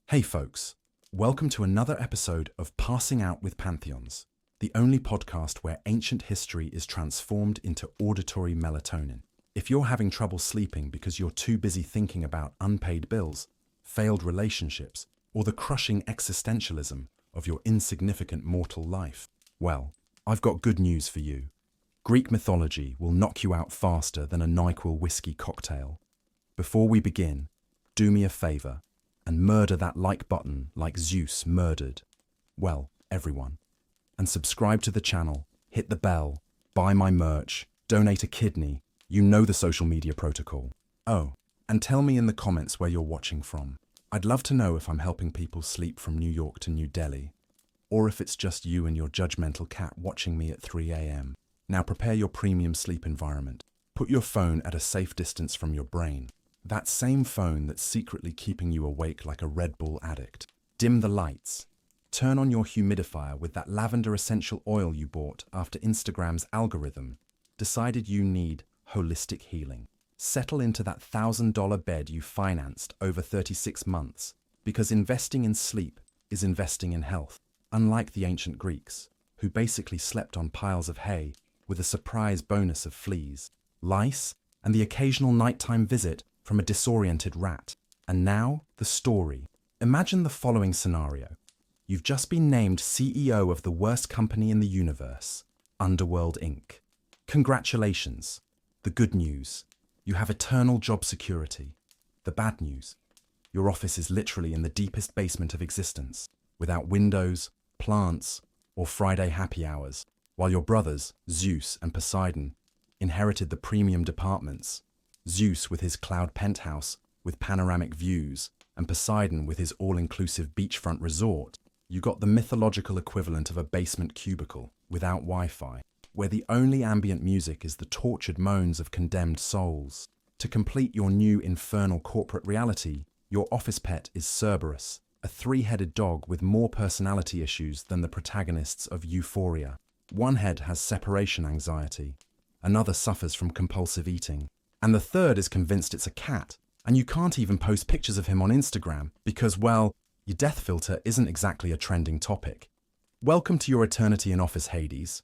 Hey folks, welcome to another episode of Passing Out with Pantheons, the only podcast where ancient history is transformed into auditory melatonin. If you're having trouble sleeping because you're too busy thinking about unpaid bills, failed relationships, or the crushing existentialism of your insignificant mortal life, well, I've got good news for you. Greek mythology will knock you out faster than a NyQuil whiskey cocktail. Before we begin, do me a favor and murder that like button like Zeus murdered, well, everyone. And subscribe to the channel, hit the bell, buy my merch, donate a kidney. You know the social media protocol. Oh, and tell me in the comments where you're watching from. I'd love to know if I'm helping people sleep from New York to New Delhi, or if it's just you and your judgmental cat watching me at 3 a.m. Now prepare your premium sleep environment. Put your phone at a safe distance from your brain. That same phone that's secretly keeping you awake like a Red Bull addict. Dim the lights. Turn on your humidifier with that lavender essential oil you bought after Instagram's algorithm decided you need holistic healing. Settle into that $1,000 bed you financed over 36 months, because investing in sleep is investing in health. Unlike the ancient Greeks, who basically slept on piles of hay with a surprise bonus of fleas, lice, and the occasional nighttime visit from a disoriented rat. And now, the story. Imagine the following scenario. You've just been named CEO of the worst company in the universe, Underworld Inc. Congratulations. The good news, you have eternal job security. The bad news, your office is literally in the deepest basement of existence, without windows, plants, or Friday happy hours, while your brothers, Zeus and Poseidon, inherited the premium departments. Zeus with his cloud penthouse with panoramic views, and Poseidon with his all-inclusive beachfront resort. You got the mythological equivalent of a basement cubicle without Wi-Fi, where the only ambient music is the tortured moans of condemned souls. To complete your new infernal corporate reality, your office pet is Cerberus, a three-headed dog with more personality issues than the protagonists of Euphoria. One head has separation anxiety, another suffers from compulsive eating, and the third is convinced it's a cat. And you can't even post pictures of him on Instagram because, well, your death filter isn't exactly a trending topic. Welcome to your eternity in office, Hades.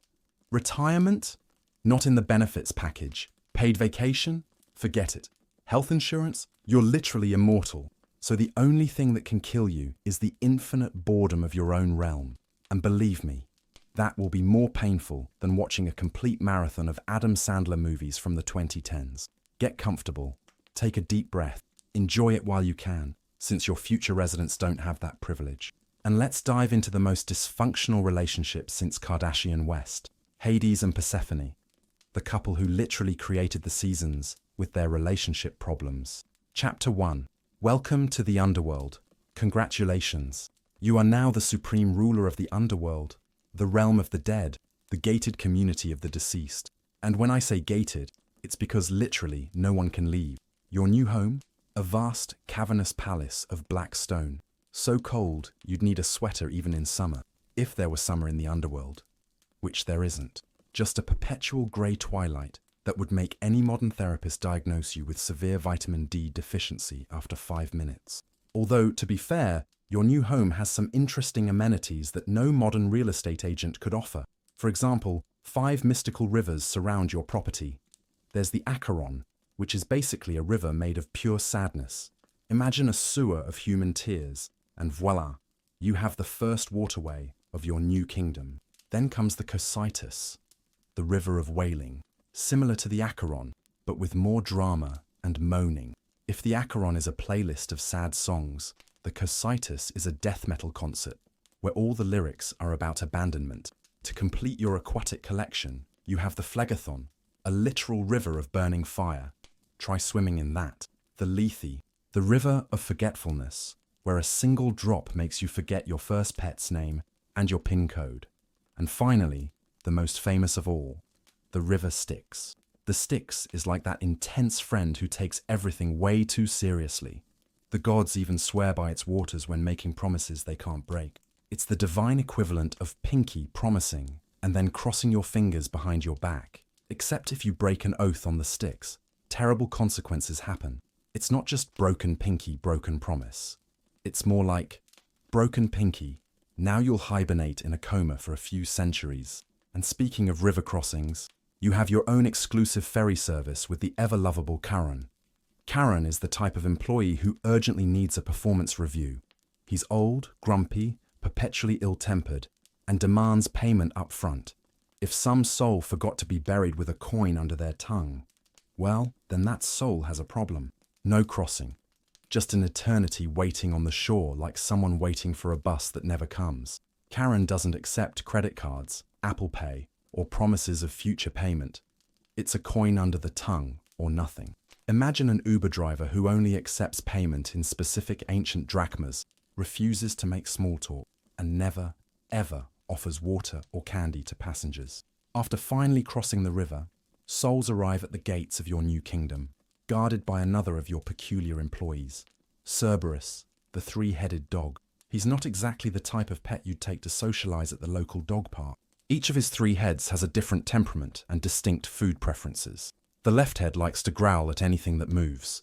Retirement? Not in the benefits package. Paid vacation? Forget it. Health insurance? You're literally immortal. So the only thing that can kill you is the infinite boredom of your own realm. And believe me, that will be more painful than watching a complete marathon of Adam Sandler movies from the 2010s. Get comfortable, take a deep breath, enjoy it while you can, since your future residents don't have that privilege. And let's dive into the most dysfunctional relationship since Kardashian West, Hades and Persephone, the couple who literally created the seasons with their relationship problems. Chapter 1. Welcome to the Underworld. Congratulations. You are now the supreme ruler of the Underworld, the realm of the dead, the gated community of the deceased. And when I say gated, it's because literally no one can leave. Your new home? A vast, cavernous palace of black stone, so cold you'd need a sweater even in summer, if there was summer in the underworld. Which there isn't. Just a perpetual grey twilight that would make any modern therapist diagnose you with severe vitamin D deficiency after 5 minutes. Although, to be fair, your new home has some interesting amenities that no modern real estate agent could offer. For example, 5 mystical rivers surround your property. There's the Acheron, which is basically a river made of pure sadness. Imagine a sewer of human tears, and voila, you have the first waterway of your new kingdom. Then comes the Cocytus, the river of wailing, similar to the Acheron, but with more drama and moaning. If the Acheron is a playlist of sad songs, the Cocytus is a death metal concert, where all the lyrics are about abandonment. To complete your aquatic collection, you have the Phlegathon, a literal river of burning fire. Try swimming in that. The Lethe, the river of forgetfulness, where a single drop makes you forget your first pet's name and your PIN code. And finally, the most famous of all, the river Styx. The Styx is like that intense friend who takes everything way too seriously. The gods even swear by its waters when making promises they can't break. It's the divine equivalent of Pinky promising and then crossing your fingers behind your back. Except if you break an oath on the Styx, terrible consequences happen. It's not just broken pinky, broken promise. It's more like, broken pinky, now you'll hibernate in a coma for a few centuries. And speaking of river crossings, you have your own exclusive ferry service with the ever-lovable Karen. Karen is the type of employee who urgently needs a performance review. He's old, grumpy, perpetually ill-tempered, and demands payment up front. If some soul forgot to be buried with a coin under their tongue, well, then that soul has a problem. No crossing. Just an eternity waiting on the shore like someone waiting for a bus that never comes. Karen doesn't accept credit cards, Apple Pay, or promises of future payment. It's a coin under the tongue or nothing. Imagine an Uber driver who only accepts payment in specific ancient drachmas, refuses to make small talk, and never, ever offers water or candy to passengers. After finally crossing the river, souls arrive at the gates of your new kingdom, guarded by another of your peculiar employees. Cerberus, the three-headed dog. He's not exactly the type of pet you'd take to socialize at the local dog park. Each of his three heads has a different temperament and distinct food preferences. The left head likes to growl at anything that moves.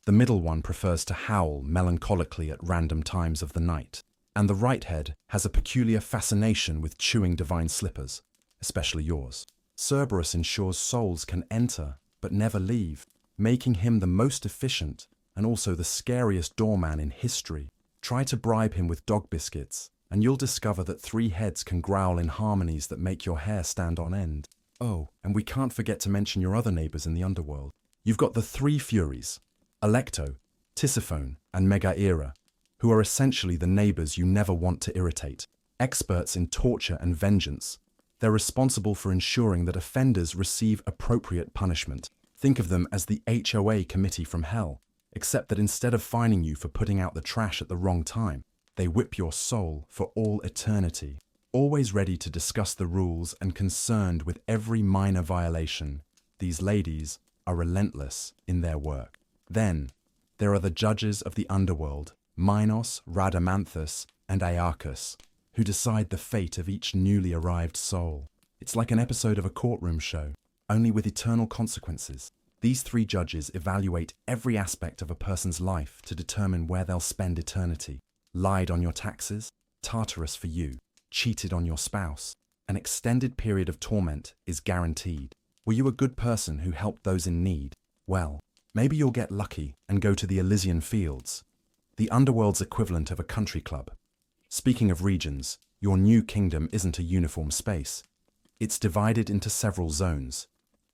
The middle one prefers to howl melancholically at random times of the night. And the right head has a peculiar fascination with chewing divine slippers, especially yours. Cerberus ensures souls can enter but never leave, making him the most efficient and also the scariest doorman in history. Try to bribe him with dog biscuits, and you'll discover that three heads can growl in harmonies that make your hair stand on end. Oh, and we can't forget to mention your other neighbors in the underworld. You've got the three Furies, Alecto, Persephone, and Megaera, who are essentially the neighbors you never want to irritate. Experts in torture and vengeance, they're responsible for ensuring that offenders receive appropriate punishment. Think of them as the HOA committee from hell, except that instead of fining you for putting out the trash at the wrong time, they whip your soul for all eternity. Always ready to discuss the rules and concerned with every minor violation, these ladies are relentless in their work. Then, there are the judges of the underworld, Minos, Rhadamanthus, and Aeacus, who decide the fate of each newly arrived soul. It's like an episode of a courtroom show, only with eternal consequences. These three judges evaluate every aspect of a person's life to determine where they'll spend eternity. Lied on your taxes, Tartarus for you. Cheated on your spouse. An extended period of torment is guaranteed. Were you a good person who helped those in need? Well, maybe you'll get lucky and go to the Elysian Fields, the underworld's equivalent of a country club. Speaking of regions, your new kingdom isn't a uniform space. It's divided into several zones,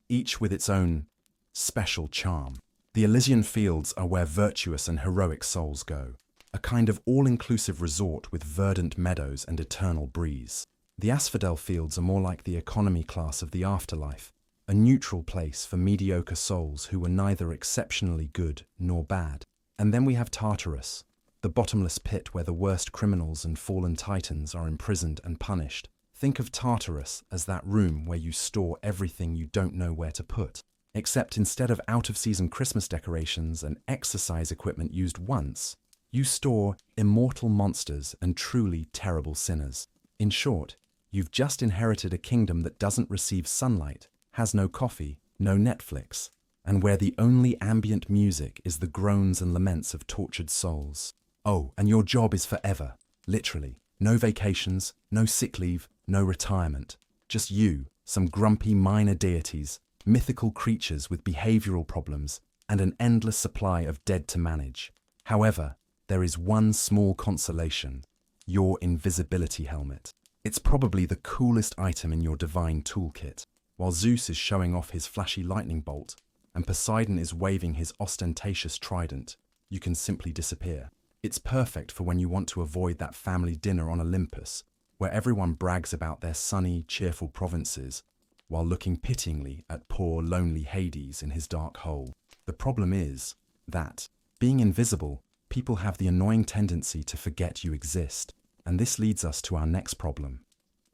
each with its own special charm. The Elysian Fields are where virtuous and heroic souls go, a kind of all-inclusive resort with verdant meadows and eternal breeze. The Asphodel Fields are more like the economy class of the afterlife, a neutral place for mediocre souls who were neither exceptionally good nor bad. And then we have Tartarus, the bottomless pit where the worst criminals and fallen titans are imprisoned and punished. Think of Tartarus as that room where you store everything you don't know where to put. Except instead of out-of-season Christmas decorations and exercise equipment used once, you store immortal monsters and truly terrible sinners. In short, you've just inherited a kingdom that doesn't receive sunlight, has no coffee, no Netflix, and where the only ambient music is the groans and laments of tortured souls. Oh, and your job is forever, literally. No vacations, no sick leave, no retirement. Just you, some grumpy minor deities, mythical creatures with behavioral problems, and an endless supply of dead to manage. However, there is one small consolation: your invisibility helmet. It's probably the coolest item in your divine toolkit. While Zeus is showing off his flashy lightning bolt, and Poseidon is waving his ostentatious trident, you can simply disappear. It's perfect for when you want to avoid that family dinner on Olympus, where everyone brags about their sunny, cheerful provinces, while looking pityingly at poor, lonely Hades in his dark hole. The problem is that, being invisible, people have the annoying tendency to forget you exist. And this leads us to our next problem: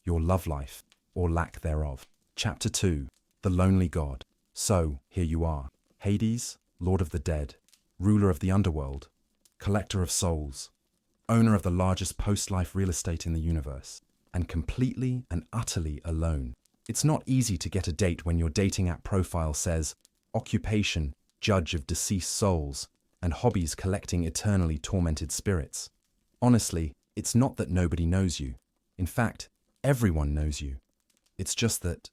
your love life, or lack thereof. Chapter 2, The Lonely God. So, here you are, Hades, Lord of the Dead, ruler of the underworld, collector of souls, owner of the largest post-life real estate in the universe, and completely and utterly alone. It's not easy to get a date when your dating app profile says, occupation, judge of deceased souls, and hobbies collecting eternally tormented spirits. Honestly, it's not that nobody knows you. In fact, everyone knows you. It's just that,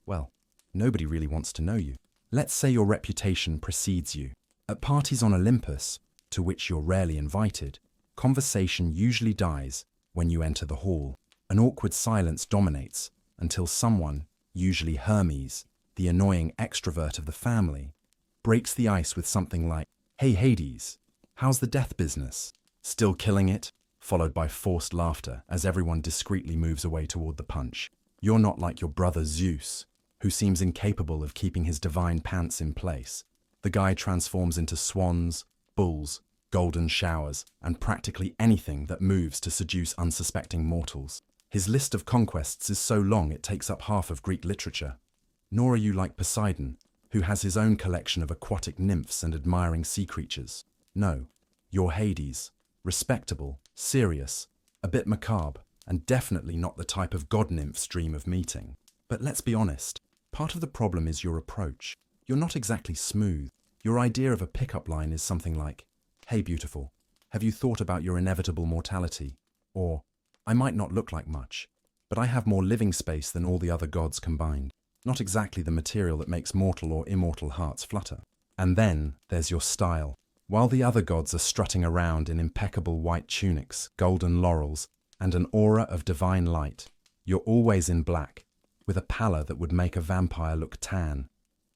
well, nobody really wants to know you. Let's say your reputation precedes you. At parties on Olympus, to which you're rarely invited, conversation usually dies when you enter the hall. An awkward silence dominates until someone, usually Hermes, the annoying extrovert of the family, breaks the ice with something like, "Hey Hades, how's the death business? Still killing it?" Followed by forced laughter as everyone discreetly moves away toward the punch. You're not like your brother Zeus, who seems incapable of keeping his divine pants in place. The guy transforms into swans, bulls, golden showers, and practically anything that moves to seduce unsuspecting mortals. His list of conquests is so long it takes up half of Greek literature. Nor are you like Poseidon, who has his own collection of aquatic nymphs and admiring sea creatures. No, you're Hades, respectable, serious, a bit macabre, and definitely not the type of god nymphs dream of meeting. But let's be honest, part of the problem is your approach. You're not exactly smooth. Your idea of a pickup line is something like, "Hey beautiful, have you thought about your inevitable mortality?" Or, "I might not look like much, but I have more living space than all the other gods combined." Not exactly the material that makes mortal or immortal hearts flutter. And then there's your style. While the other gods are strutting around in impeccable white tunics, golden laurels, and an aura of divine light, you're always in black, with a pallor that would make a vampire look tan.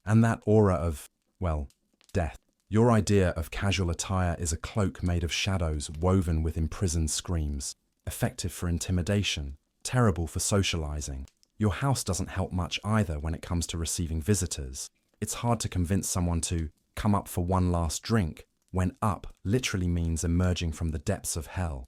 And that aura of, well, death. Your idea of casual attire is a cloak made of shadows woven with imprisoned screams, effective for intimidation, terrible for socializing. Your house doesn't help much either when it comes to receiving visitors. It's hard to convince someone to come up for one last drink, when up literally means emerging from the depths of hell.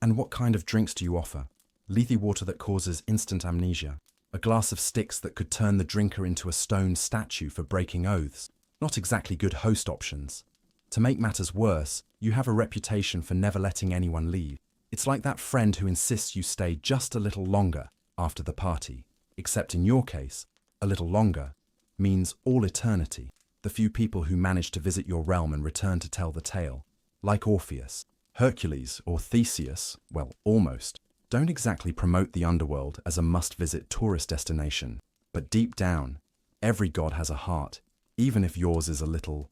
And what kind of drinks do you offer? Lethe water that causes instant amnesia, a glass of sticks that could turn the drinker into a stone statue for breaking oaths. Not exactly good host options. To make matters worse, you have a reputation for never letting anyone leave. It's like that friend who insists you stay just a little longer after the party, except in your case, a little longer means all eternity. The few people who manage to visit your realm and return to tell the tale, like Orpheus, Hercules, or Theseus, well, almost, don't exactly promote the underworld as a must-visit tourist destination. But deep down, every god has a heart, even if yours is a little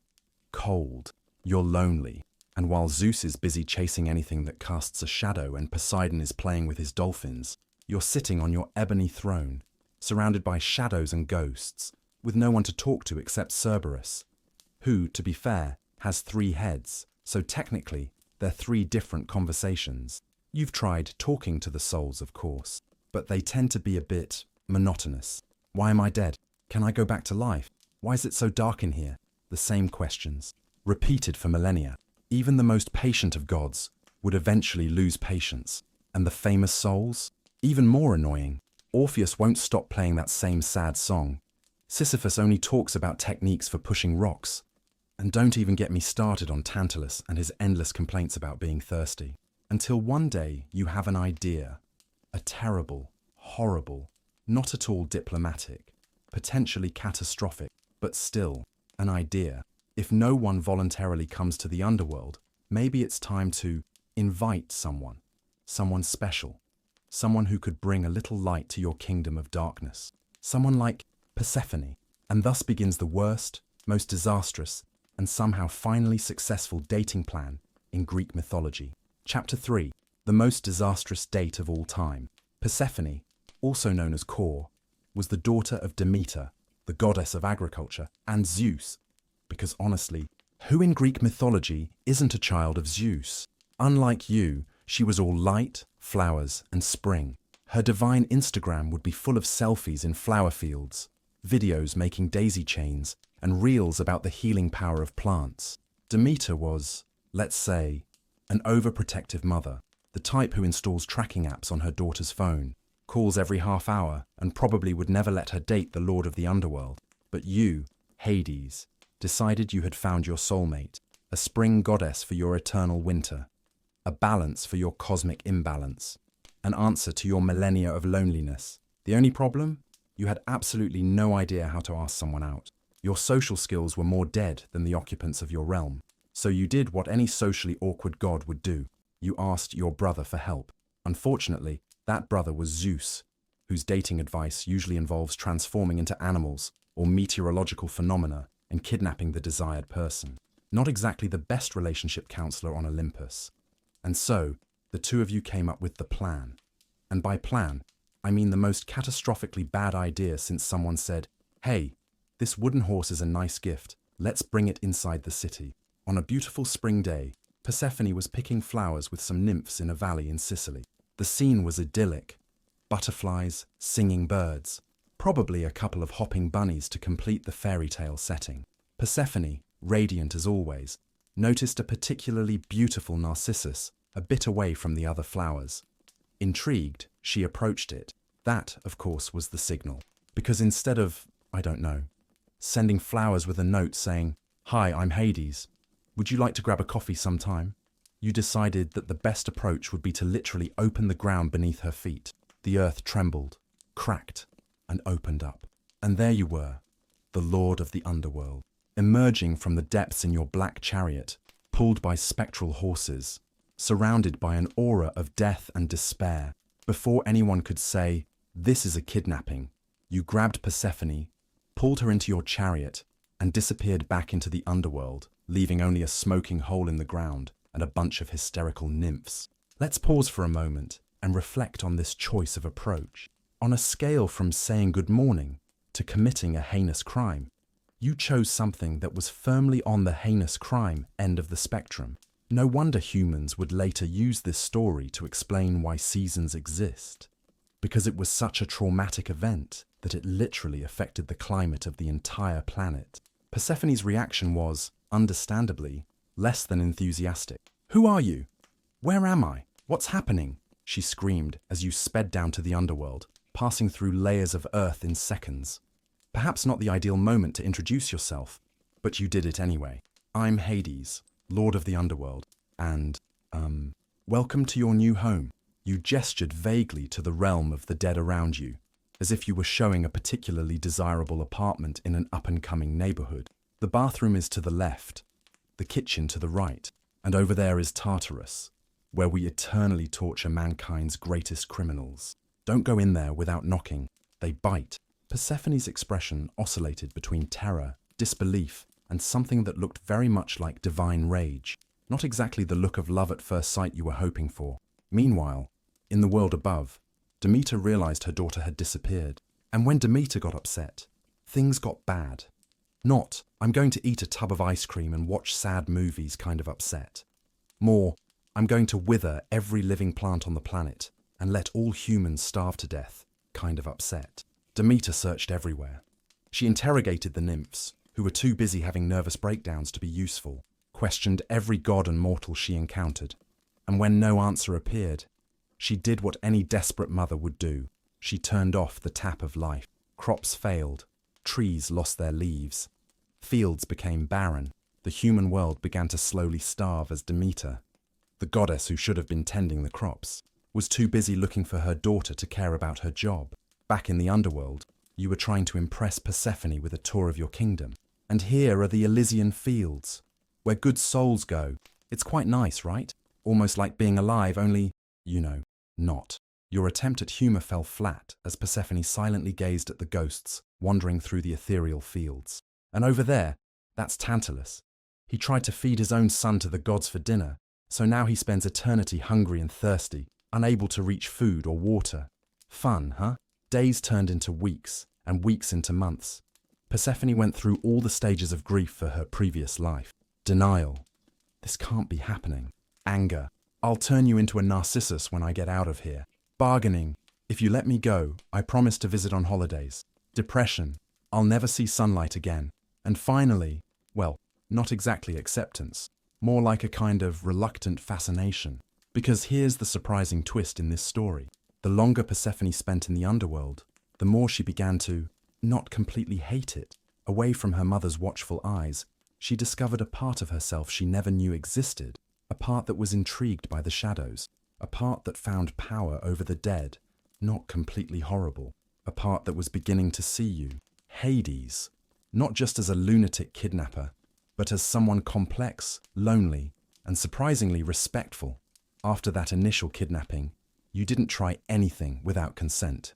cold. You're lonely, and while Zeus is busy chasing anything that casts a shadow and Poseidon is playing with his dolphins, you're sitting on your ebony throne, surrounded by shadows and ghosts, with no one to talk to except Cerberus, who, to be fair, has 3 heads, so technically, they're 3 different conversations. You've tried talking to the souls, of course, but they tend to be a bit monotonous. Why am I dead? Can I go back to life? Why is it so dark in here? The same questions, repeated for millennia. Even the most patient of gods would eventually lose patience. And the famous souls? Even more annoying. Orpheus won't stop playing that same sad song. Sisyphus only talks about techniques for pushing rocks. And don't even get me started on Tantalus and his endless complaints about being thirsty. Until one day you have an idea. A terrible, horrible, not at all diplomatic, potentially catastrophic, but still, an idea. If no one voluntarily comes to the underworld, maybe it's time to invite someone special, someone who could bring a little light to your kingdom of darkness, someone like Persephone. And thus begins the worst, most disastrous, and somehow finally successful dating plan in Greek mythology. Chapter 3, the most disastrous date of all time. Persephone, also known as Kor, was the daughter of Demeter, the goddess of agriculture, and Zeus. Because honestly, who in Greek mythology isn't a child of Zeus? Unlike you, she was all light, flowers, and spring. Her divine Instagram would be full of selfies in flower fields, videos making daisy chains, and reels about the healing power of plants. Demeter was, let's say, an overprotective mother, the type who installs tracking apps on her daughter's phone, calls every half hour, and probably would never let her date the lord of the underworld. But you, Hades, decided you had found your soulmate, a spring goddess for your eternal winter, a balance for your cosmic imbalance, an answer to your millennia of loneliness. The only problem? You had absolutely no idea how to ask someone out. Your social skills were more dead than the occupants of your realm. So you did what any socially awkward god would do. You asked your brother for help. Unfortunately, that brother was Zeus, whose dating advice usually involves transforming into animals or meteorological phenomena and kidnapping the desired person. Not exactly the best relationship counselor on Olympus. And so, the two of you came up with the plan. And by plan, I mean the most catastrophically bad idea since someone said, "Hey, this wooden horse is a nice gift. Let's bring it inside the city." On a beautiful spring day, Persephone was picking flowers with some nymphs in a valley in Sicily. The scene was idyllic. Butterflies, singing birds, probably a couple of hopping bunnies to complete the fairy tale setting. Persephone, radiant as always, noticed a particularly beautiful narcissus a bit away from the other flowers. Intrigued, she approached it. That, of course, was the signal. Because instead of, I don't know, sending flowers with a note saying, "Hi, I'm Hades. Would you like to grab a coffee sometime?" You decided that the best approach would be to literally open the ground beneath her feet. The earth trembled, cracked, and opened up. And there you were, the Lord of the Underworld, emerging from the depths in your black chariot, pulled by spectral horses, surrounded by an aura of death and despair. Before anyone could say, "This is a kidnapping," you grabbed Persephone, pulled her into your chariot, and disappeared back into the underworld, leaving only a smoking hole in the ground and a bunch of hysterical nymphs. Let's pause for a moment and reflect on this choice of approach. On a scale from saying good morning to committing a heinous crime, you chose something that was firmly on the heinous crime end of the spectrum. No wonder humans would later use this story to explain why seasons exist. Because it was such a traumatic event that it literally affected the climate of the entire planet. Persephone's reaction was, understandably, less than enthusiastic. "Who are you? Where am I? What's happening?" she screamed as you sped down to the underworld, passing through layers of earth in seconds. Perhaps not the ideal moment to introduce yourself, but you did it anyway. "I'm Hades, Lord of the Underworld, and, welcome to your new home." You gestured vaguely to the realm of the dead around you, as if you were showing a particularly desirable apartment in an up-and-coming neighborhood. The bathroom is to the left, the kitchen to the right, and over there is Tartarus, where we eternally torture mankind's greatest criminals. Don't go in there without knocking. They bite. Persephone's expression oscillated between terror, disbelief, and something that looked very much like divine rage. Not exactly the look of love at first sight you were hoping for. Meanwhile, in the world above, Demeter realized her daughter had disappeared. And when Demeter got upset, things got bad. Not, "I'm going to eat a tub of ice cream and watch sad movies" kind of upset. More, "I'm going to wither every living plant on the planet and let all humans starve to death" kind of upset. Demeter searched everywhere. She interrogated the nymphs, who were too busy having nervous breakdowns to be useful, questioned every god and mortal she encountered, and when no answer appeared, she did what any desperate mother would do. She turned off the tap of life. Crops failed. Trees lost their leaves. Fields became barren. The human world began to slowly starve as Demeter, the goddess who should have been tending the crops, was too busy looking for her daughter to care about her job. Back in the underworld, you were trying to impress Persephone with a tour of your kingdom. And here are the Elysian fields, where good souls go. It's quite nice, right? Almost like being alive, only, not. Your attempt at humor fell flat as Persephone silently gazed at the ghosts wandering through the ethereal fields. And over there, that's Tantalus. He tried to feed his own son to the gods for dinner, so now he spends eternity hungry and thirsty, unable to reach food or water. Fun, huh? Days turned into weeks, and weeks into months. Persephone went through all the stages of grief for her previous life. Denial. This can't be happening. Anger. I'll turn you into a narcissus when I get out of here. Bargaining. If you let me go, I promise to visit on holidays. Depression. I'll never see sunlight again. And finally, well, not exactly acceptance. More like a kind of reluctant fascination. Because here's the surprising twist in this story. The longer Persephone spent in the underworld, the more she began to, not completely hate it. Away from her mother's watchful eyes, she discovered a part of herself she never knew existed. A part that was intrigued by the shadows. A part that found power over the dead, not completely horrible. A part that was beginning to see you, Hades, not just as a lunatic kidnapper, but as someone complex, lonely, and surprisingly respectful. After that initial kidnapping, you didn't try anything without consent.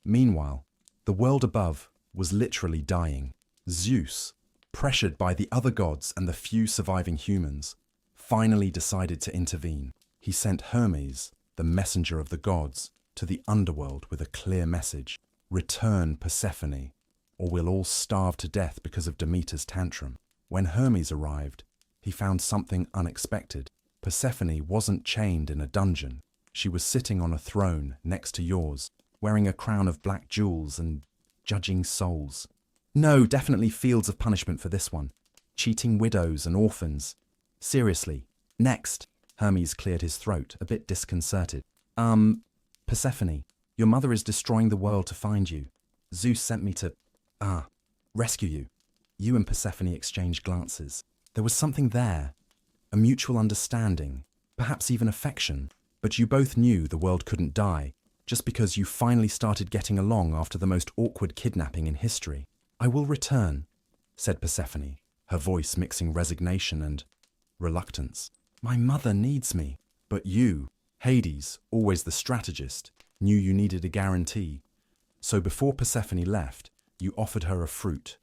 Meanwhile, the world above was literally dying. Zeus, pressured by the other gods and the few surviving humans, finally decided to intervene. He sent Hermes, the messenger of the gods, to the underworld with a clear message: return Persephone, or we'll all starve to death because of Demeter's tantrum. When Hermes arrived, he found something unexpected. Persephone wasn't chained in a dungeon. She was sitting on a throne next to yours, wearing a crown of black jewels and judging souls. No, definitely fields of punishment for this one. Cheating widows and orphans. Seriously. Next. Hermes cleared his throat, a bit disconcerted. Persephone, your mother is destroying the world to find you. Zeus sent me to, rescue you. You and Persephone exchanged glances. There was something there, a mutual understanding, perhaps even affection, but you both knew the world couldn't die, just because you finally started getting along after the most awkward kidnapping in history. I will return, said Persephone, her voice mixing resignation and reluctance. My mother needs me. But you, Hades, always the strategist, knew you needed a guarantee. So before Persephone left, you offered her a fruit,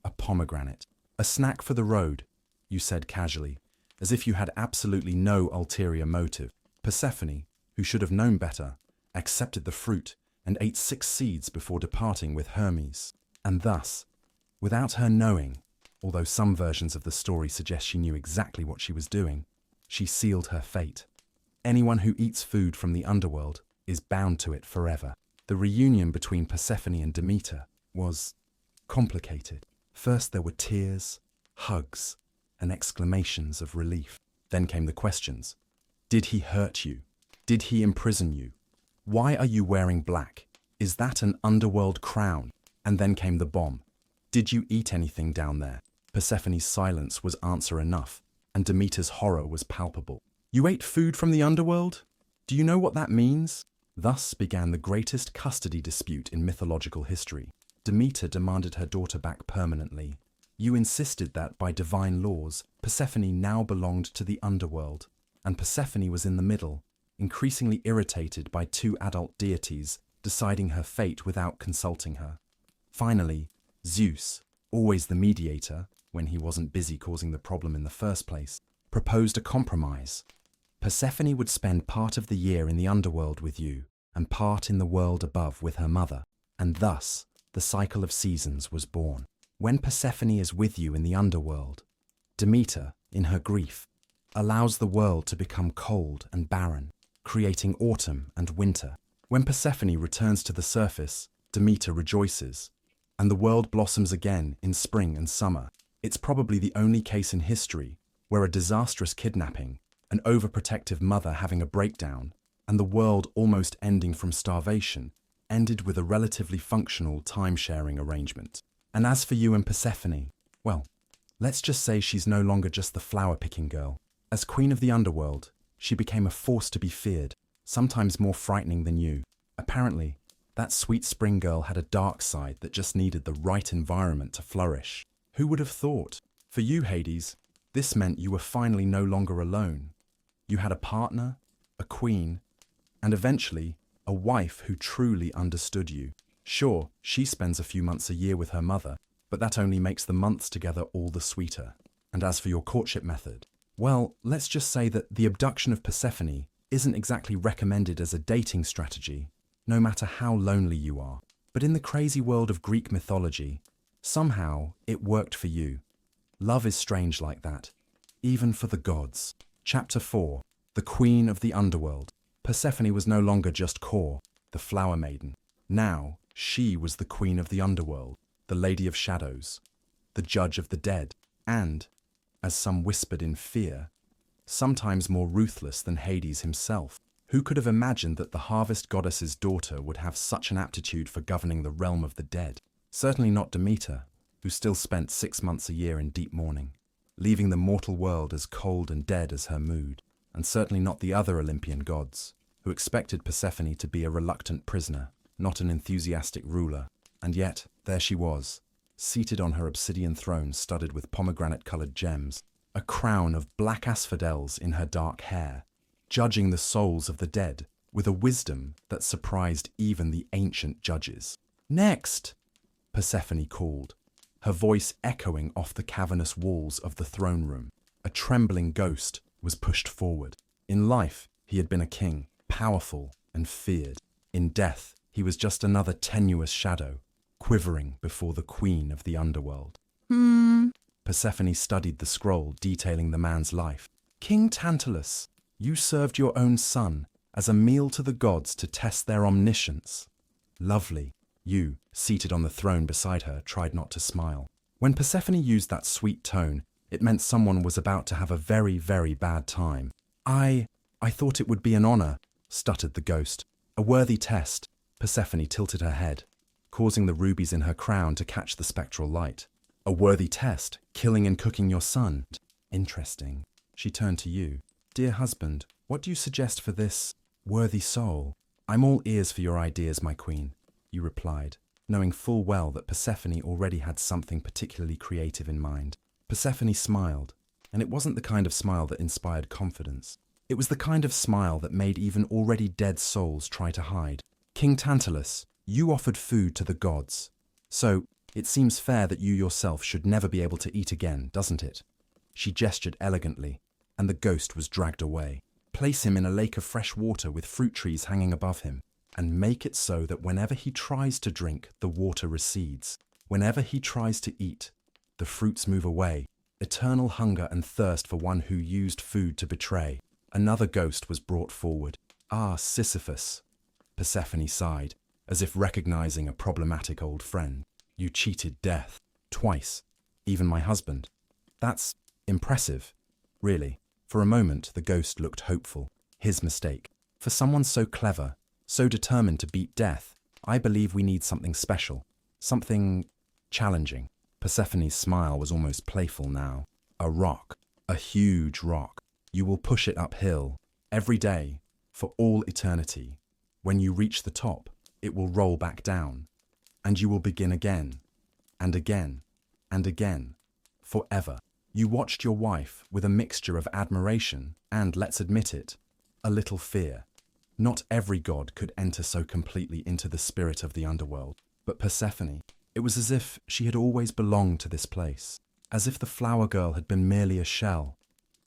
a pomegranate, a snack for the road, you said casually, as if you had absolutely no ulterior motive. Persephone, who should have known better, accepted the fruit and ate 6 seeds before departing with Hermes. And thus, without her knowing, although some versions of the story suggest she knew exactly what she was doing, she sealed her fate. Anyone who eats food from the underworld is bound to it forever. The reunion between Persephone and Demeter was complicated. First there were tears, hugs, and exclamations of relief. Then came the questions. Did he hurt you? Did he imprison you? Why are you wearing black? Is that an underworld crown? And then came the bomb. Did you eat anything down there? Persephone's silence was answer enough, and Demeter's horror was palpable. You ate food from the underworld? Do you know what that means? Thus began the greatest custody dispute in mythological history. Demeter demanded her daughter back permanently. You insisted that, by divine laws, Persephone now belonged to the underworld, and Persephone was in the middle, increasingly irritated by 2 adult deities deciding her fate without consulting her. Finally, Zeus, always the mediator, when he wasn't busy causing the problem in the first place, proposed a compromise. Persephone would spend part of the year in the underworld with you, and part in the world above with her mother, and thus the cycle of seasons was born. When Persephone is with you in the underworld, Demeter, in her grief, allows the world to become cold and barren, creating autumn and winter. When Persephone returns to the surface, Demeter rejoices, and the world blossoms again in spring and summer. It's probably the only case in history where a disastrous kidnapping, an overprotective mother having a breakdown, and the world almost ending from starvation, ended with a relatively functional time-sharing arrangement. And as for you and Persephone, well, let's just say she's no longer just the flower-picking girl. As queen of the underworld, she became a force to be feared, sometimes more frightening than you. Apparently, that sweet spring girl had a dark side that just needed the right environment to flourish. Who would have thought? For you, Hades, this meant you were finally no longer alone. You had a partner, a queen, and eventually, a wife who truly understood you. Sure, she spends a few months a year with her mother, but that only makes the months together all the sweeter. And as for your courtship method, well, let's just say that the abduction of Persephone isn't exactly recommended as a dating strategy, no matter how lonely you are. But in the crazy world of Greek mythology, somehow it worked for you. Love is strange like that, even for the gods. Chapter 4. The Queen of the Underworld. Persephone was no longer just Kore, the flower maiden. Now, she was the queen of the underworld, the lady of shadows, the judge of the dead, and, as some whispered in fear, sometimes more ruthless than Hades himself. Who could have imagined that the harvest goddess's daughter would have such an aptitude for governing the realm of the dead? Certainly not Demeter, who still spent 6 months a year in deep mourning, leaving the mortal world as cold and dead as her mood, and certainly not the other Olympian gods, who expected Persephone to be a reluctant prisoner, not an enthusiastic ruler. And yet, there she was, seated on her obsidian throne studded with pomegranate-coloured gems, a crown of black asphodels in her dark hair, judging the souls of the dead with a wisdom that surprised even the ancient judges. "Next!" Persephone called, her voice echoing off the cavernous walls of the throne room. A trembling ghost was pushed forward. In life, he had been a king, powerful and feared. In death, he was just another tenuous shadow, quivering before the queen of the underworld. Persephone studied the scroll detailing the man's life. "King Tantalus, you served your own son as a meal to the gods to test their omniscience." "Lovely." You, seated on the throne beside her, tried not to smile. When Persephone used that sweet tone, it meant someone was about to have a very, very bad time. I thought it would be an honor," stuttered the ghost. "A worthy test." Persephone tilted her head, causing the rubies in her crown to catch the spectral light. "A worthy test, killing and cooking your son. Interesting." She turned to you. "Dear husband, what do you suggest for this worthy soul?" "I'm all ears for your ideas, my queen," you replied, knowing full well that Persephone already had something particularly creative in mind. Persephone smiled, and it wasn't the kind of smile that inspired confidence. It was the kind of smile that made even already dead souls try to hide. "King Tantalus, you offered food to the gods. So, it seems fair that you yourself should never be able to eat again, doesn't it?" She gestured elegantly, and the ghost was dragged away. "Place him in a lake of fresh water with fruit trees hanging above him, and make it so that whenever he tries to drink, the water recedes. Whenever he tries to eat, the fruits move away. Eternal hunger and thirst for one who used food to betray." Another ghost was brought forward. "Ah, Sisyphus," Persephone sighed, as if recognizing a problematic old friend. "You cheated death. Twice. Even my husband. That's impressive. Really." For a moment, the ghost looked hopeful. His mistake. "For someone so clever, so determined to beat death, I believe we need something special. Something challenging." Persephone's smile was almost playful now. "A rock. A huge rock. You will push it uphill, every day, for all eternity. When you reach the top, it will roll back down, and you will begin again, and again, and again, forever." You watched your wife with a mixture of admiration and, let's admit it, a little fear. Not every god could enter so completely into the spirit of the underworld, but Persephone, it was as if she had always belonged to this place, as if the flower girl had been merely a shell,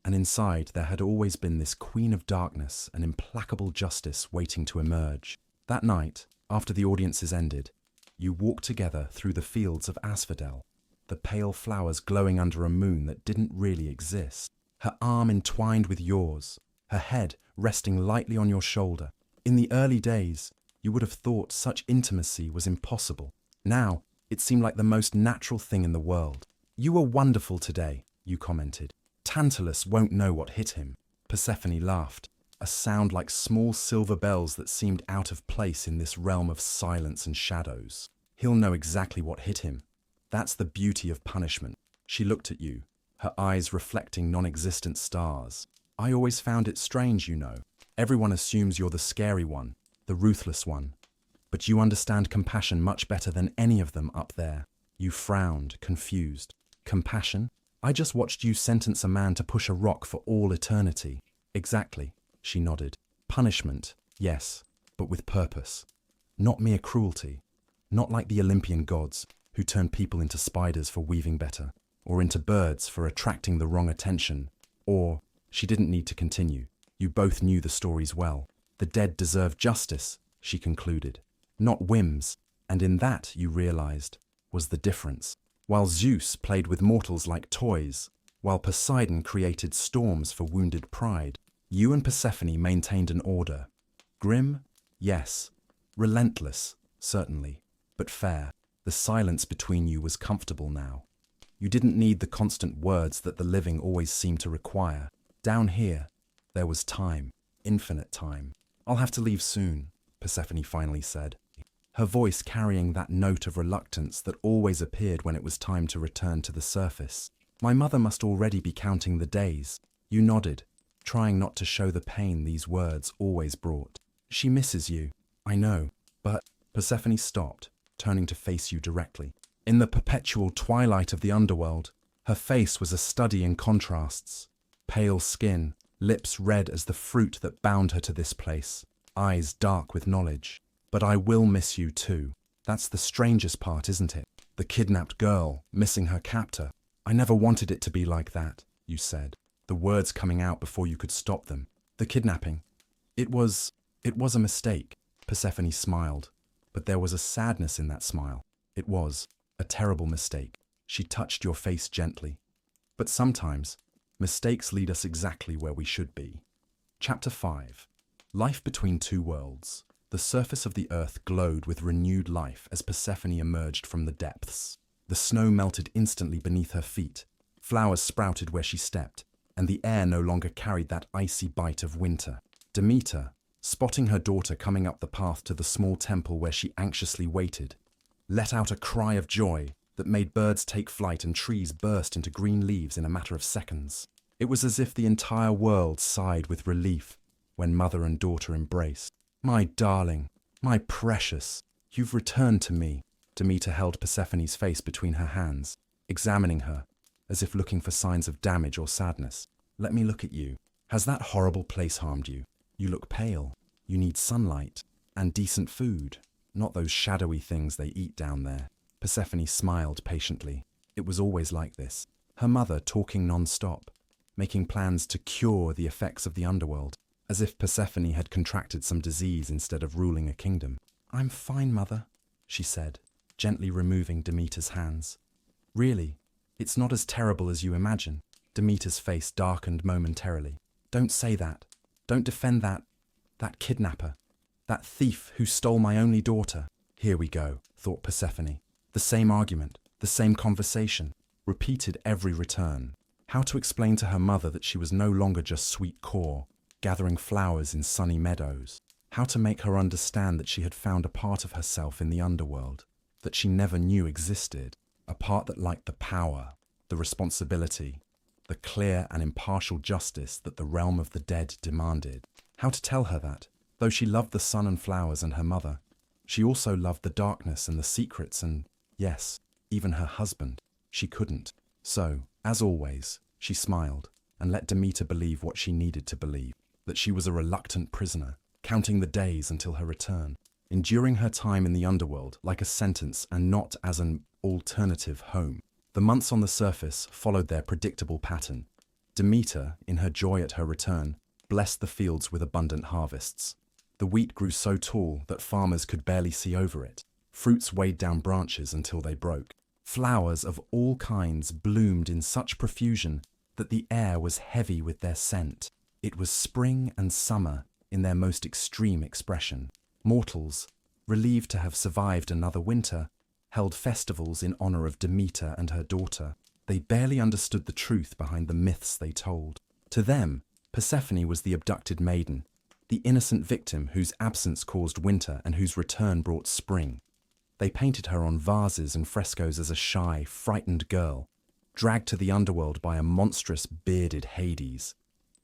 and inside there had always been this queen of darkness and implacable justice waiting to emerge. That night, after the audiences ended, you walked together through the fields of asphodel, the pale flowers glowing under a moon that didn't really exist, her arm entwined with yours, her head resting lightly on your shoulder. In the early days, you would have thought such intimacy was impossible. Now, it seemed like the most natural thing in the world. "You were wonderful today," you commented. "Tantalus won't know what hit him." Persephone laughed, a sound like small silver bells that seemed out of place in this realm of silence and shadows. "He'll know exactly what hit him. That's the beauty of punishment." She looked at you, her eyes reflecting non-existent stars. "I always found it strange, you know. Everyone assumes you're the scary one, the ruthless one. But you understand compassion much better than any of them up there." You frowned, confused. "Compassion? I just watched you sentence a man to push a rock for all eternity." "Exactly," she nodded. "Punishment, yes, but with purpose. Not mere cruelty. Not like the Olympian gods, who turn people into spiders for weaving better, or into birds for attracting the wrong attention, or..." She didn't need to continue. You both knew the stories well. "The dead deserve justice," she concluded. "Not whims." And in that, you realized, was the difference. While Zeus played with mortals like toys, while Poseidon created storms for wounded pride, you and Persephone maintained an order. Grim? Yes. Relentless? Certainly. But fair. The silence between you was comfortable now. You didn't need the constant words that the living always seem to require. Down here, there was time. Infinite time. "I'll have to leave soon," Persephone finally said, her voice carrying that note of reluctance that always appeared when it was time to return to the surface. "My mother must already be counting the days." You nodded, trying not to show the pain these words always brought. "She misses you." "I know, but..." Persephone stopped, turning to face you directly. In the perpetual twilight of the underworld, her face was a study in contrasts. Pale skin, lips red as the fruit that bound her to this place, eyes dark with knowledge. But I will miss you too. That's the strangest part, isn't it? The kidnapped girl, missing her captor. I never wanted it to be like that, you said, the words coming out before you could stop them. The kidnapping. It was a mistake. Persephone smiled, but there was a sadness in that smile. It was a terrible mistake. She touched your face gently. But sometimes, mistakes lead us exactly where we should be. Chapter 5. Life between two worlds. The surface of the earth glowed with renewed life as Persephone emerged from the depths. The snow melted instantly beneath her feet. Flowers sprouted where she stepped, and the air no longer carried that icy bite of winter. Demeter, spotting her daughter coming up the path to the small temple where she anxiously waited, let out a cry of joy that made birds take flight and trees burst into green leaves in a matter of seconds. It was as if the entire world sighed with relief when mother and daughter embraced. My darling, my precious, you've returned to me. Demeter held Persephone's face between her hands, examining her, as if looking for signs of damage or sadness. Let me look at you. Has that horrible place harmed you? You look pale. You need sunlight and decent food, not those shadowy things they eat down there. Persephone smiled patiently. It was always like this. Her mother talking non-stop, making plans to cure the effects of the underworld, as if Persephone had contracted some disease instead of ruling a kingdom. I'm fine, mother, she said, gently removing Demeter's hands. Really, it's not as terrible as you imagine. Demeter's face darkened momentarily. Don't say that. Don't defend that kidnapper, that thief who stole my only daughter. Here we go, thought Persephone. The same argument, the same conversation, repeated every return. How to explain to her mother that she was no longer just sweet core, gathering flowers in sunny meadows. How to make her understand that she had found a part of herself in the underworld that she never knew existed, a part that liked the power, the responsibility, the clear and impartial justice that the realm of the dead demanded. How to tell her that, though she loved the sun and flowers and her mother, she also loved the darkness and the secrets and, yes, even her husband. She couldn't. So, as always, she smiled and let Demeter believe what she needed to believe, that she was a reluctant prisoner, counting the days until her return, enduring her time in the underworld like a sentence and not as an alternative home. The months on the surface followed their predictable pattern. Demeter, in her joy at her return, blessed the fields with abundant harvests. The wheat grew so tall that farmers could barely see over it. Fruits weighed down branches until they broke. Flowers of all kinds bloomed in such profusion that the air was heavy with their scent. It was spring and summer in their most extreme expression. Mortals, relieved to have survived another winter, held festivals in honor of Demeter and her daughter. They barely understood the truth behind the myths they told. To them, Persephone was the abducted maiden, the innocent victim whose absence caused winter and whose return brought spring. They painted her on vases and frescoes as a shy, frightened girl, dragged to the underworld by a monstrous, bearded Hades.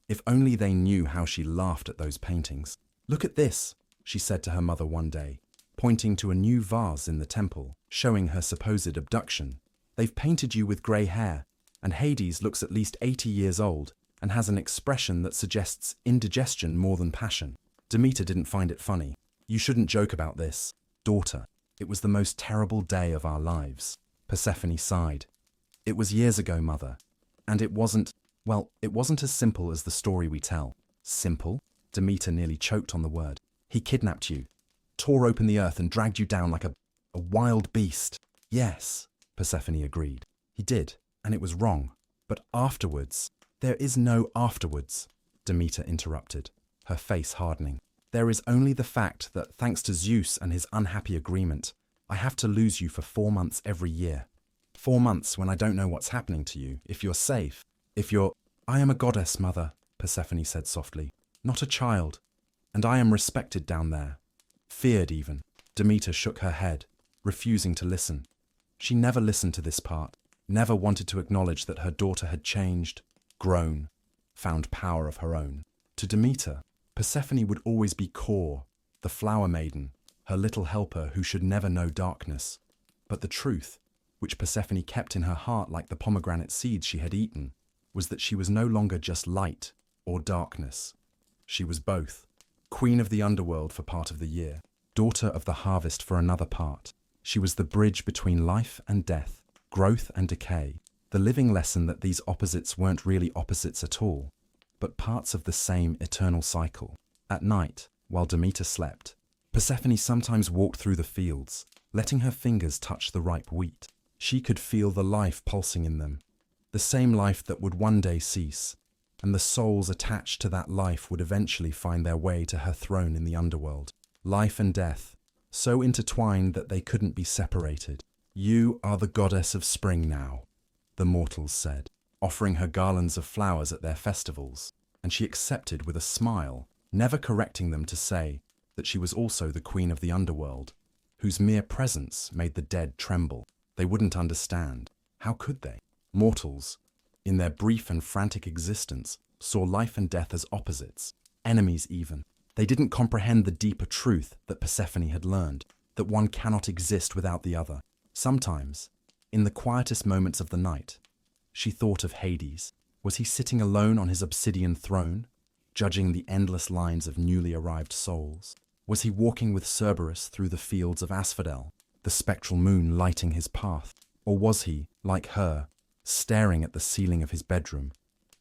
If only they knew how she laughed at those paintings. Look at this, she said to her mother one day, pointing to a new vase in the temple, showing her supposed abduction. They've painted you with grey hair, and Hades looks at least 80 years old and has an expression that suggests indigestion more than passion. Demeter didn't find it funny. You shouldn't joke about this, daughter. It was the most terrible day of our lives. Persephone sighed. It was years ago, mother, and it wasn't as simple as the story we tell. Simple? Demeter nearly choked on the word. He kidnapped you, tore open the earth and dragged you down like a wild beast. Yes, Persephone agreed. He did, and it was wrong. But afterwards, there is no afterwards, Demeter interrupted, her face hardening. There is only the fact that, thanks to Zeus and his unhappy agreement, I have to lose you for 4 months every year. 4 months when I don't know what's happening to you, if you're safe, I am a goddess, mother, Persephone said softly, not a child, and I am respected down there. Feared even. Demeter shook her head, refusing to listen. She never listened to this part, never wanted to acknowledge that her daughter had changed, grown, found power of her own. To Demeter, Persephone would always be Core, the flower maiden, her little helper who should never know darkness. But the truth, which Persephone kept in her heart like the pomegranate seeds she had eaten, was that she was no longer just light or darkness. She was both. Queen of the underworld for part of the year, daughter of the harvest for another part. She was the bridge between life and death, growth and decay, the living lesson that these opposites weren't really opposites at all, but parts of the same eternal cycle. At night, while Demeter slept, Persephone sometimes walked through the fields, letting her fingers touch the ripe wheat. She could feel the life pulsing in them, the same life that would one day cease, and the souls attached to that life would eventually find their way to her throne in the underworld. Life and death, so intertwined that they couldn't be separated. "You are the goddess of spring now," the mortals said, offering her garlands of flowers at their festivals, and she accepted with a smile, never correcting them to say that she was also the queen of the underworld, whose mere presence made the dead tremble. They wouldn't understand. How could they? Mortals, in their brief and frantic existence, saw life and death as opposites, enemies even. They didn't comprehend the deeper truth that Persephone had learned, that one cannot exist without the other. Sometimes, in the quietest moments of the night, she thought of Hades. Was he sitting alone on his obsidian throne, judging the endless lines of newly arrived souls? Was he walking with Cerberus through the fields of asphodel, the spectral moon lighting his path? Or was he, like her, staring at the ceiling of his bedroom,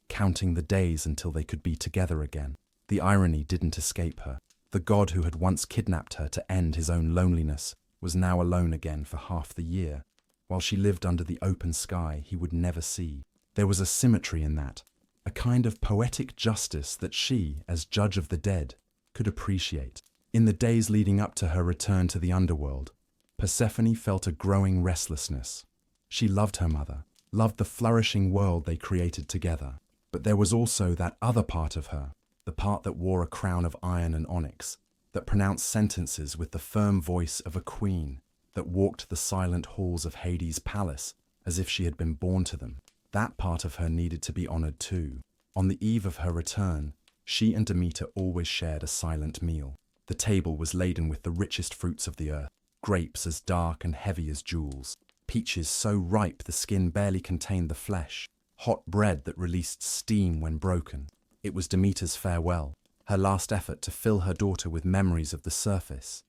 counting the days until they could be together again? The irony didn't escape her. The god who had once kidnapped her to end his own loneliness was now alone again for half the year, while she lived under the open sky he would never see. There was a symmetry in that, a kind of poetic justice that she, as judge of the dead, could appreciate. In the days leading up to her return to the underworld, Persephone felt a growing restlessness. She loved her mother, loved the flourishing world they created together, but there was also that other part of her, the part that wore a crown of iron and onyx, that pronounced sentences with the firm voice of a queen, that walked the silent halls of Hades' palace as if she had been born to them. That part of her needed to be honored too. On the eve of her return, she and Demeter always shared a silent meal. The table was laden with the richest fruits of the earth, grapes as dark and heavy as jewels, peaches so ripe the skin barely contained the flesh, hot bread that released steam when broken. It was Demeter's farewell, her last effort to fill her daughter with memories of the surface,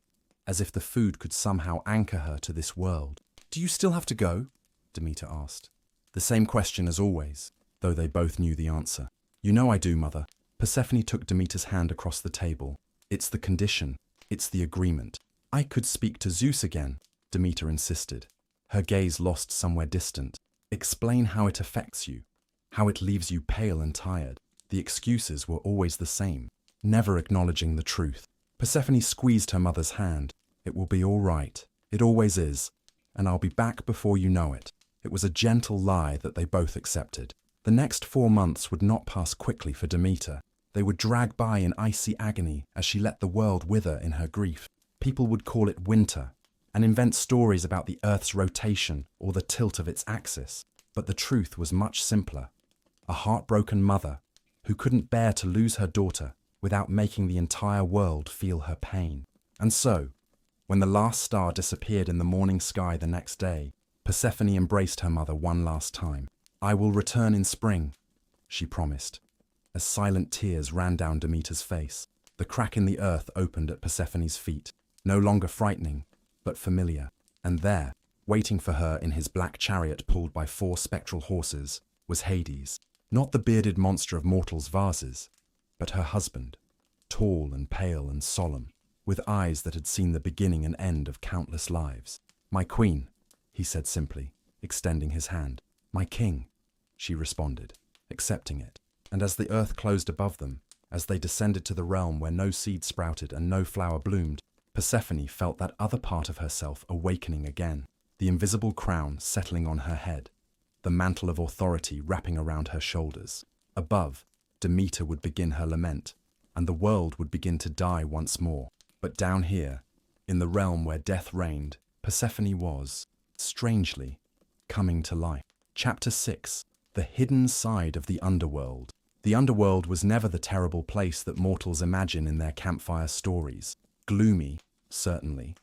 as if the food could somehow anchor her to this world. "Do you still have to go?" Demeter asked. The same question as always, though they both knew the answer. "You know I do, mother." Persephone took Demeter's hand across the table. "It's the condition. It's the agreement." "I could speak to Zeus again," Demeter insisted, her gaze lost somewhere distant. "Explain how it affects you, how it leaves you pale and tired." The excuses were always the same, never acknowledging the truth. Persephone squeezed her mother's hand. "It will be all right. It always is. And I'll be back before you know it." It was a gentle lie that they both accepted. The next 4 months would not pass quickly for Demeter. They would drag by in icy agony as she let the world wither in her grief. People would call it winter and invent stories about the Earth's rotation or the tilt of its axis. But the truth was much simpler. A heartbroken mother who couldn't bear to lose her daughter without making the entire world feel her pain. And so, when the last star disappeared in the morning sky the next day, Persephone embraced her mother one last time. "I will return in spring," she promised, as silent tears ran down Demeter's face. The crack in the earth opened at Persephone's feet, no longer frightening, but familiar. And there, waiting for her in his black chariot pulled by 4 spectral horses, was Hades. Not the bearded monster of mortals' vases, but her husband, tall and pale and solemn, with eyes that had seen the beginning and end of countless lives. "My queen," he said simply, extending his hand. "My king," she responded, accepting it. And as the earth closed above them, as they descended to the realm where no seed sprouted and no flower bloomed, Persephone felt that other part of herself awakening again, the invisible crown settling on her head, the mantle of authority wrapping around her shoulders. Above, Demeter would begin her lament, and the world would begin to die once more. But down here, in the realm where death reigned, Persephone was, strangely, coming to life. Chapter 6. The Hidden Side of the Underworld. The underworld was never the terrible place that mortals imagine in their campfire stories. Gloomy, certainly.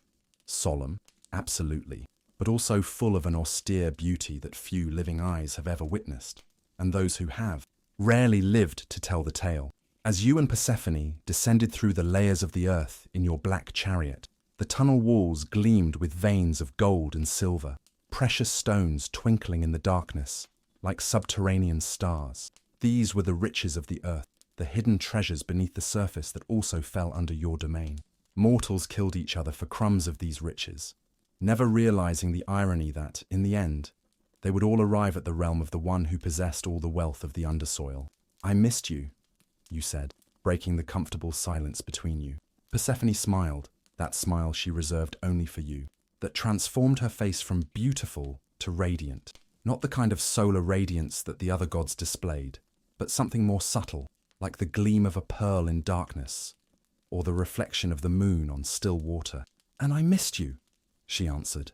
Solemn, absolutely. But also full of an austere beauty that few living eyes have ever witnessed. And those who have rarely lived to tell the tale. As you and Persephone descended through the layers of the earth in your black chariot, the tunnel walls gleamed with veins of gold and silver, precious stones twinkling in the darkness like subterranean stars. These were the riches of the earth, the hidden treasures beneath the surface that also fell under your domain. Mortals killed each other for crumbs of these riches, never realizing the irony that, in the end, they would all arrive at the realm of the one who possessed all the wealth of the undersoil. "I missed you," you said, breaking the comfortable silence between you. Persephone smiled, that smile she reserved only for you, that transformed her face from beautiful to radiant. Not the kind of solar radiance that the other gods displayed, but something more subtle, like the gleam of a pearl in darkness, or the reflection of the moon on still water. "And I missed you," she answered,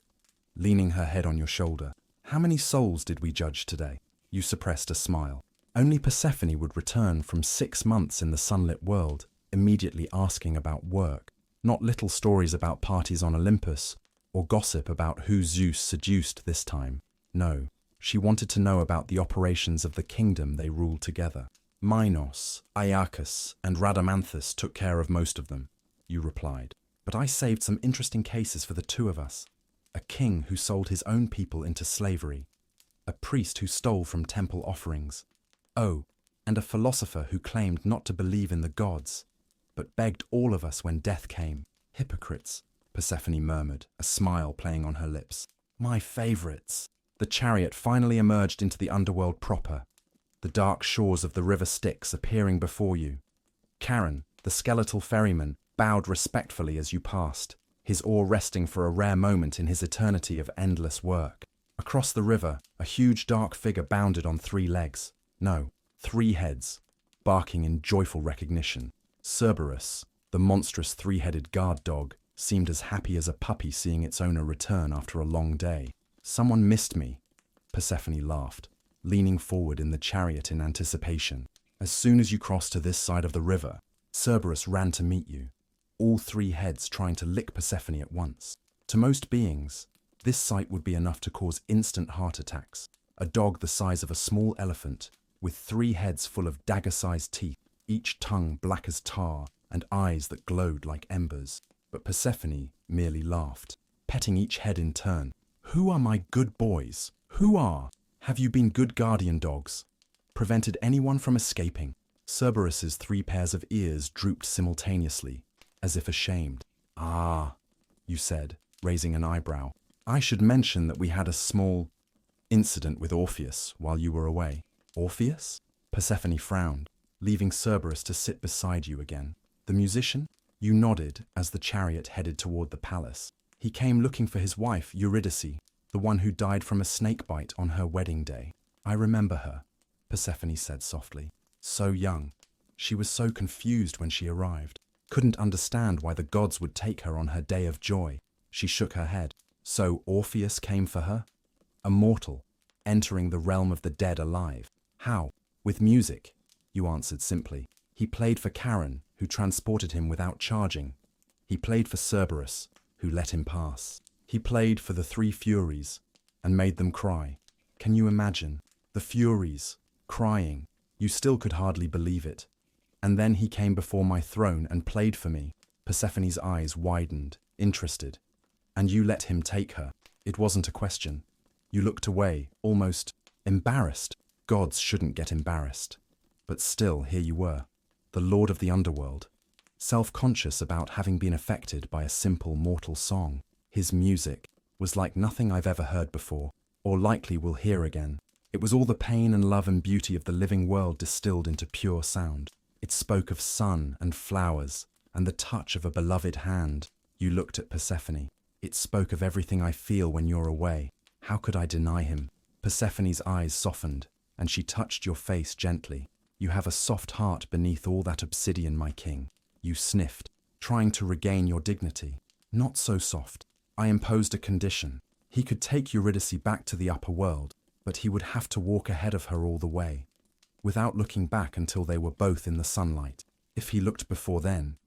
leaning her head on your shoulder. "How many souls did we judge today?" You suppressed a smile. Only Persephone would return from 6 months in the sunlit world, immediately asking about work, not little stories about parties on Olympus, or gossip about who Zeus seduced this time. No, she wanted to know about the operations of the kingdom they ruled together. "Minos, Iacchus, and Rhadamanthus took care of most of them," you replied. "But I saved some interesting cases for the two of us. A king who sold his own people into slavery, a priest who stole from temple offerings, oh, and a philosopher who claimed not to believe in the gods, but begged all of us when death came. Hypocrites," Persephone murmured, a smile playing on her lips. "My favorites." The chariot finally emerged into the underworld proper, the dark shores of the river Styx appearing before you. Charon, the skeletal ferryman, bowed respectfully as you passed, his oar resting for a rare moment in his eternity of endless work. Across the river, a huge dark figure bounded on 3 legs. No, 3 heads, barking in joyful recognition. Cerberus, the monstrous 3-headed guard dog, seemed as happy as a puppy seeing its owner return after a long day. "Someone missed me," Persephone laughed, leaning forward in the chariot in anticipation. As soon as you crossed to this side of the river, Cerberus ran to meet you, all 3 heads trying to lick Persephone at once. To most beings, this sight would be enough to cause instant heart attacks. A dog the size of a small elephant, with 3 heads full of dagger-sized teeth, each tongue black as tar, and eyes that glowed like embers. But Persephone merely laughed, petting each head in turn. "Who are my good boys? Who are? Have you been good guardian dogs? Prevented anyone from escaping?" Cerberus's 3 pairs of ears drooped simultaneously, as if ashamed. "Ah," you said, raising an eyebrow. "I should mention that we had a small incident with Orpheus while you were away." "Orpheus?" Persephone frowned, leaving Cerberus to sit beside you again. "The musician?" You nodded as the chariot headed toward the palace. "He came looking for his wife, Eurydice, the one who died from a snake bite on her wedding day." "I remember her," Persephone said softly. "So young. She was so confused when she arrived. Couldn't understand why the gods would take her on her day of joy." She shook her head. "So Orpheus came for her? A mortal, entering the realm of the dead alive. How? With music," you answered simply. "He played for Charon, who transported him without charging. He played for Cerberus, who let him pass. He played for the 3 Furies, and made them cry. Can you imagine? The Furies, crying. You still could hardly believe it. And then he came before my throne and played for me." Persephone's eyes widened, interested. "And you let him take her. It wasn't a question. You looked away, almost embarrassed. Gods shouldn't get embarrassed. But still, here you were, the lord of the underworld, self-conscious about having been affected by a simple mortal song. His music was like nothing I've ever heard before, or likely will hear again. It was all the pain and love and beauty of the living world distilled into pure sound. It spoke of sun and flowers, and the touch of a beloved hand." You looked at Persephone. "It spoke of everything I feel when you're away. How could I deny him?" Persephone's eyes softened, and she touched your face gently. "You have a soft heart beneath all that obsidian, my king." You sniffed, trying to regain your dignity. "Not so soft. I imposed a condition. He could take Eurydice back to the upper world, but he would have to walk ahead of her all the way, without looking back until they were both in the sunlight. If he looked before then,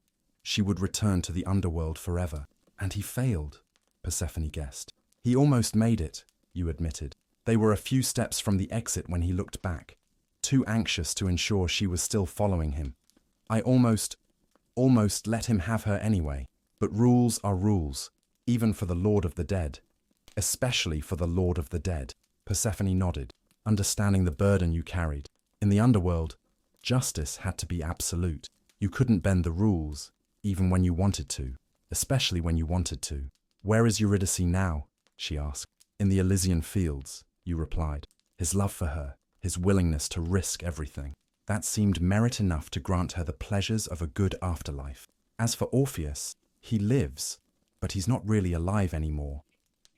she would return to the underworld forever." "And he failed," Persephone guessed. "He almost made it," you admitted. "They were a few steps from the exit when he looked back. too anxious to ensure she was still following him. I almost let him have her anyway. But rules are rules, even for the Lord of the Dead. Especially for the Lord of the Dead. Persephone nodded, understanding the burden you carried. In the underworld, justice had to be absolute. You couldn't bend the rules, even when you wanted to, especially when you wanted to. Where is Eurydice now? She asked. In the Elysian fields, you replied. His love for her, his willingness to risk everything. That seemed merit enough to grant her the pleasures of a good afterlife. As for Orpheus, he lives, but he's not really alive anymore.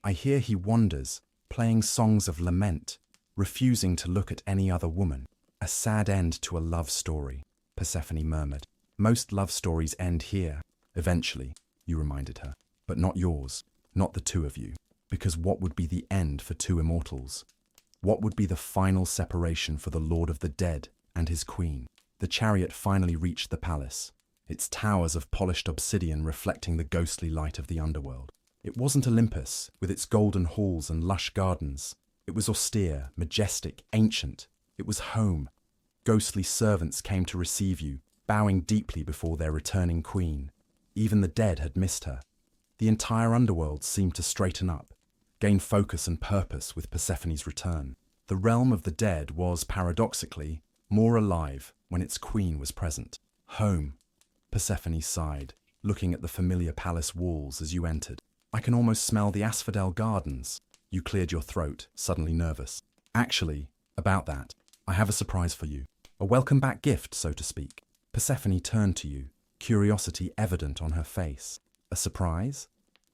I hear he wanders, playing songs of lament, refusing to look at any other woman. A sad end to a love story, Persephone murmured. Most love stories end here, eventually, you reminded her. But not yours, not the two of you. Because what would be the end for two immortals? What would be the final separation for the Lord of the Dead and his queen? The chariot finally reached the palace, its towers of polished obsidian reflecting the ghostly light of the underworld. It wasn't Olympus, with its golden halls and lush gardens. It was austere, majestic, ancient. It was home. Ghostly servants came to receive you, bowing deeply before their returning queen. Even the dead had missed her. The entire underworld seemed to straighten up, gain focus and purpose with Persephone's return. The realm of the dead was, paradoxically, more alive when its queen was present. Home, Persephone sighed, looking at the familiar palace walls as you entered. I can almost smell the asphodel gardens. You cleared your throat, suddenly nervous. Actually, about that, I have a surprise for you. A welcome back gift, so to speak. Persephone turned to you, curiosity evident on her face. A surprise?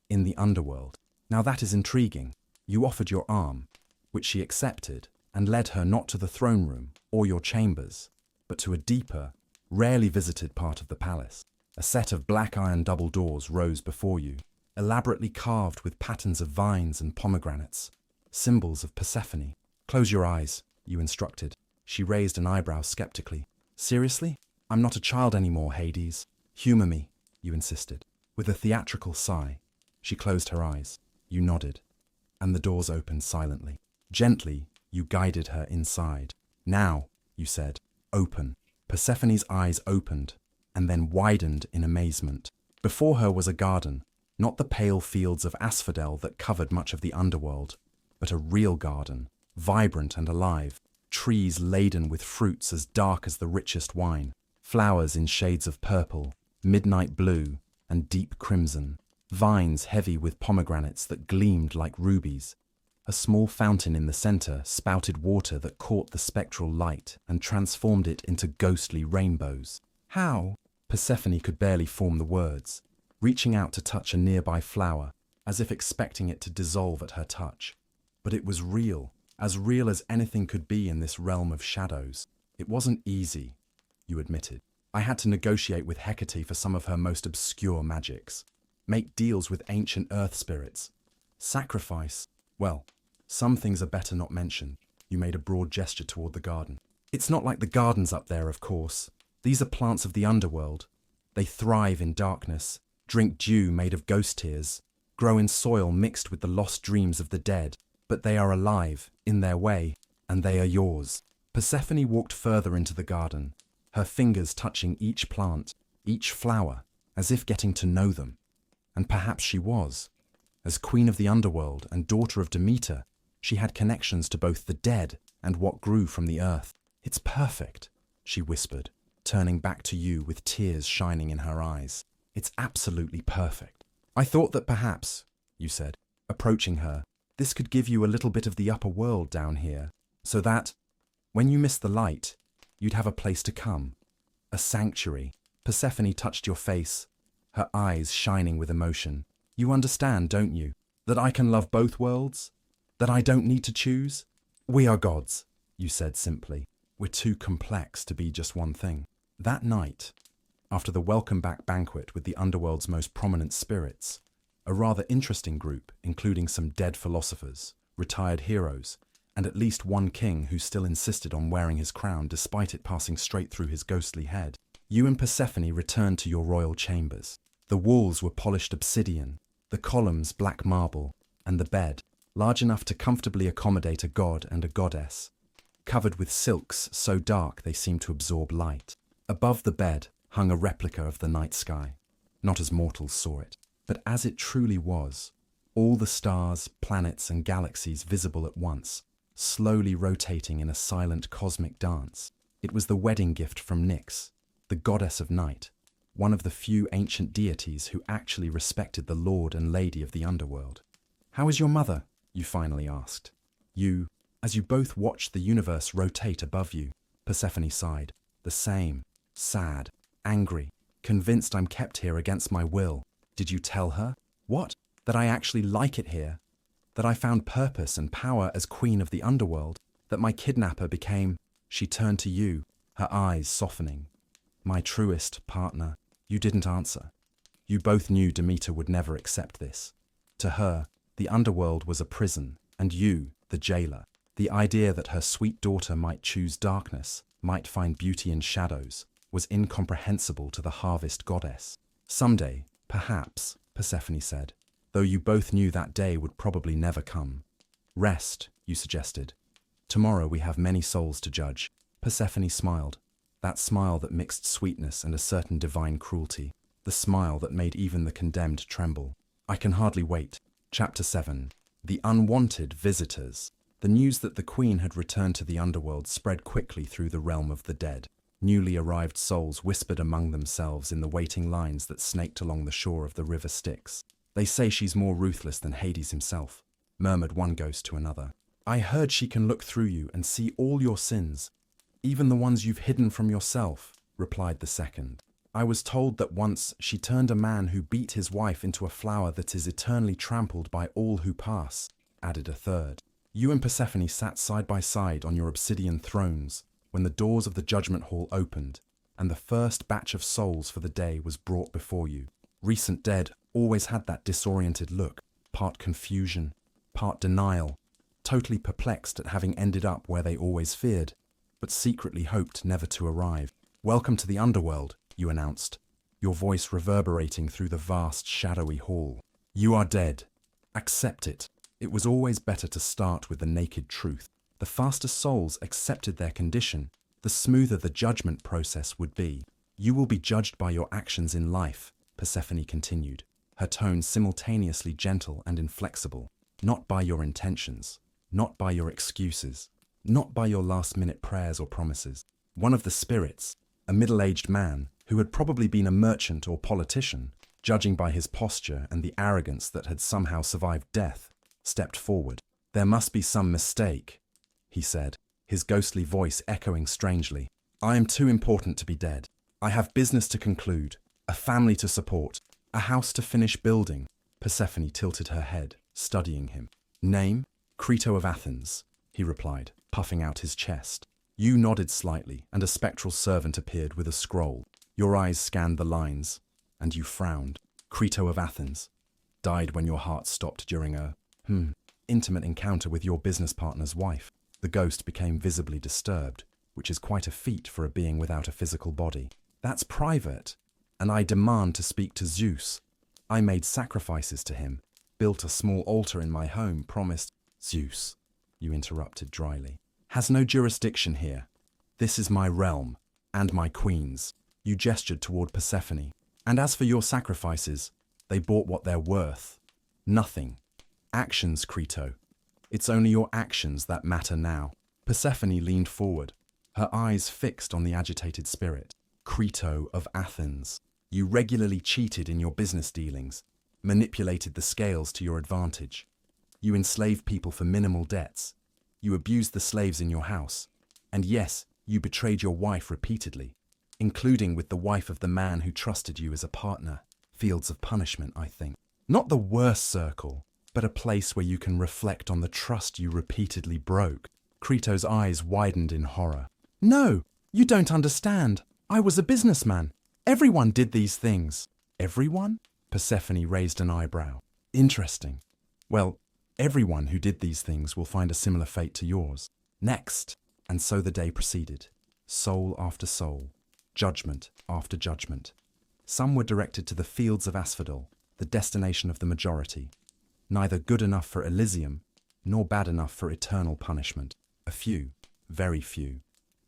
In the underworld. Now that is intriguing. You offered your arm, which she accepted, and led her not to the throne room or your chambers, but to a deeper, rarely visited part of the palace. A set of black iron double doors rose before you, elaborately carved with patterns of vines and pomegranates, symbols of Persephone. Close your eyes, you instructed. She raised an eyebrow skeptically. Seriously? I'm not a child anymore, Hades. Humor me, you insisted. With a theatrical sigh, she closed her eyes. You nodded, and the doors opened silently. Gently, you guided her inside. Now, you said, open. Persephone's eyes opened, and then widened in amazement. Before her was a garden, not the pale fields of asphodel that covered much of the underworld, but a real garden, vibrant and alive, trees laden with fruits as dark as the richest wine, flowers in shades of purple, midnight blue, and deep crimson, vines heavy with pomegranates that gleamed like rubies. A small fountain in the center spouted water that caught the spectral light and transformed it into ghostly rainbows. How? Persephone could barely form the words, reaching out to touch a nearby flower, as if expecting it to dissolve at her touch. But it was real as anything could be in this realm of shadows. It wasn't easy, you admitted. I had to negotiate with Hecate for some of her most obscure magics, make deals with ancient earth spirits, sacrifice. Well, some things are better not mentioned. You made a broad gesture toward the garden. It's not like the gardens up there, of course. These are plants of the underworld. They thrive in darkness, drink dew made of ghost tears, grow in soil mixed with the lost dreams of the dead. But they are alive, in their way, and they are yours. Persephone walked further into the garden, her fingers touching each plant, each flower, as if getting to know them. And perhaps she was. As queen of the underworld and daughter of Demeter, she had connections to both the dead and what grew from the earth. It's perfect, she whispered, turning back to you with tears shining in her eyes. It's absolutely perfect. I thought that perhaps, you said, approaching her, this could give you a little bit of the upper world down here, so that, when you miss the light, you'd have a place to come. A sanctuary. Persephone touched your face, her eyes shining with emotion. You understand, don't you, that I can love both worlds? That I don't need to choose? We are gods, you said simply. We're too complex to be just one thing. That night, after the welcome back banquet with the underworld's most prominent spirits, a rather interesting group, including some dead philosophers, retired heroes, and at least one king who still insisted on wearing his crown despite it passing straight through his ghostly head, you and Persephone returned to your royal chambers. The walls were polished obsidian, the columns black marble, and the bed, large enough to comfortably accommodate a god and a goddess, covered with silks so dark they seemed to absorb light. Above the bed hung a replica of the night sky, not as mortals saw it, but as it truly was. All the stars, planets, and galaxies visible at once, slowly rotating in a silent cosmic dance. It was the wedding gift from Nyx, the goddess of night, one of the few ancient deities who actually respected the lord and lady of the underworld. "How is your mother?" you finally asked. As you both watched the universe rotate above you, Persephone sighed. "The same, sad, angry, convinced I'm kept here against my will." "Did you tell her?" "What? That I actually like it here? That I found purpose and power as queen of the underworld? That my kidnapper became—" She turned to you, her eyes softening. "My truest partner." You didn't answer. You both knew Demeter would never accept this. To her, the underworld was a prison, and you, the jailer. The idea that her sweet daughter might choose darkness, might find beauty in shadows, was incomprehensible to the harvest goddess. "Someday, perhaps," Persephone said, though you both knew that day would probably never come. "Rest," you suggested. "Tomorrow we have many souls to judge." Persephone smiled, that smile that mixed sweetness and a certain divine cruelty, the smile that made even the condemned tremble. "I can hardly wait." Chapter 7. The Unwanted Visitors. The news that the queen had returned to the underworld spread quickly through the realm of the dead. Newly arrived souls whispered among themselves in the waiting lines that snaked along the shore of the river Styx. "They say she's more ruthless than Hades himself," murmured one ghost to another. "I heard she can look through you and see all your sins, even the ones you've hidden from yourself," replied the second. "I was told that once she turned a man who beat his wife into a flower that is eternally trampled by all who pass," added a third. You and Persephone sat side by side on your obsidian thrones when the doors of the judgment hall opened, and the first batch of souls for the day was brought before you. Recent dead always had that disoriented look, part confusion, part denial, totally perplexed at having ended up where they always feared, but secretly hoped never to arrive. "Welcome to the underworld," you announced, your voice reverberating through the vast, shadowy hall. "You are dead. Accept it." It was always better to start with the naked truth. The faster souls accepted their condition, the smoother the judgment process would be. "You will be judged by your actions in life," Persephone continued, her tone simultaneously gentle and inflexible. "Not by your intentions, not by your excuses, not by your last-minute prayers or promises." One of the spirits, a middle-aged man who had probably been a merchant or politician, judging by his posture and the arrogance that had somehow survived death, stepped forward. "There must be some mistake," he said, his ghostly voice echoing strangely. "I am too important to be dead. I have business to conclude, a family to support, a house to finish building." Persephone tilted her head, studying him. "Name? Crito of Athens," he replied, puffing out his chest. You nodded slightly, and a spectral servant appeared with a scroll. Your eyes scanned the lines, and you frowned. "Crito of Athens. Died when your heart stopped during a intimate encounter with your business partner's wife." The ghost became visibly disturbed, which is quite a feat for a being without a physical body. "That's private, and I demand to speak to Zeus. I made sacrifices to him, built a small altar in my home, promised—" "Zeus," you interrupted dryly, "has no jurisdiction here. This is my realm, and my queen's." You gestured toward Persephone. "And as for your sacrifices, they bought what they're worth. Nothing. Actions, Crito. It's only your actions that matter now." Persephone leaned forward, her eyes fixed on the agitated spirit. "Crito of Athens. You regularly cheated in your business dealings, manipulated the scales to your advantage. You enslaved people for minimal debts. You abused the slaves in your house. And yes, you betrayed your wife repeatedly, including with the wife of the man who trusted you as a partner. Fields of punishment, I think. Not the worst circle, but a place where you can reflect on the trust you repeatedly broke." Crito's eyes widened in horror. "No, you don't understand. I was a businessman. Everyone did these things." "Everyone?" Persephone raised an eyebrow. "Interesting. Well, everyone who did these things will find a similar fate to yours. Next." And so the day proceeded. Soul after soul, judgment after judgment. Some were directed to the fields of asphodel, the destination of the majority. Neither good enough for Elysium, nor bad enough for eternal punishment. A few, very few,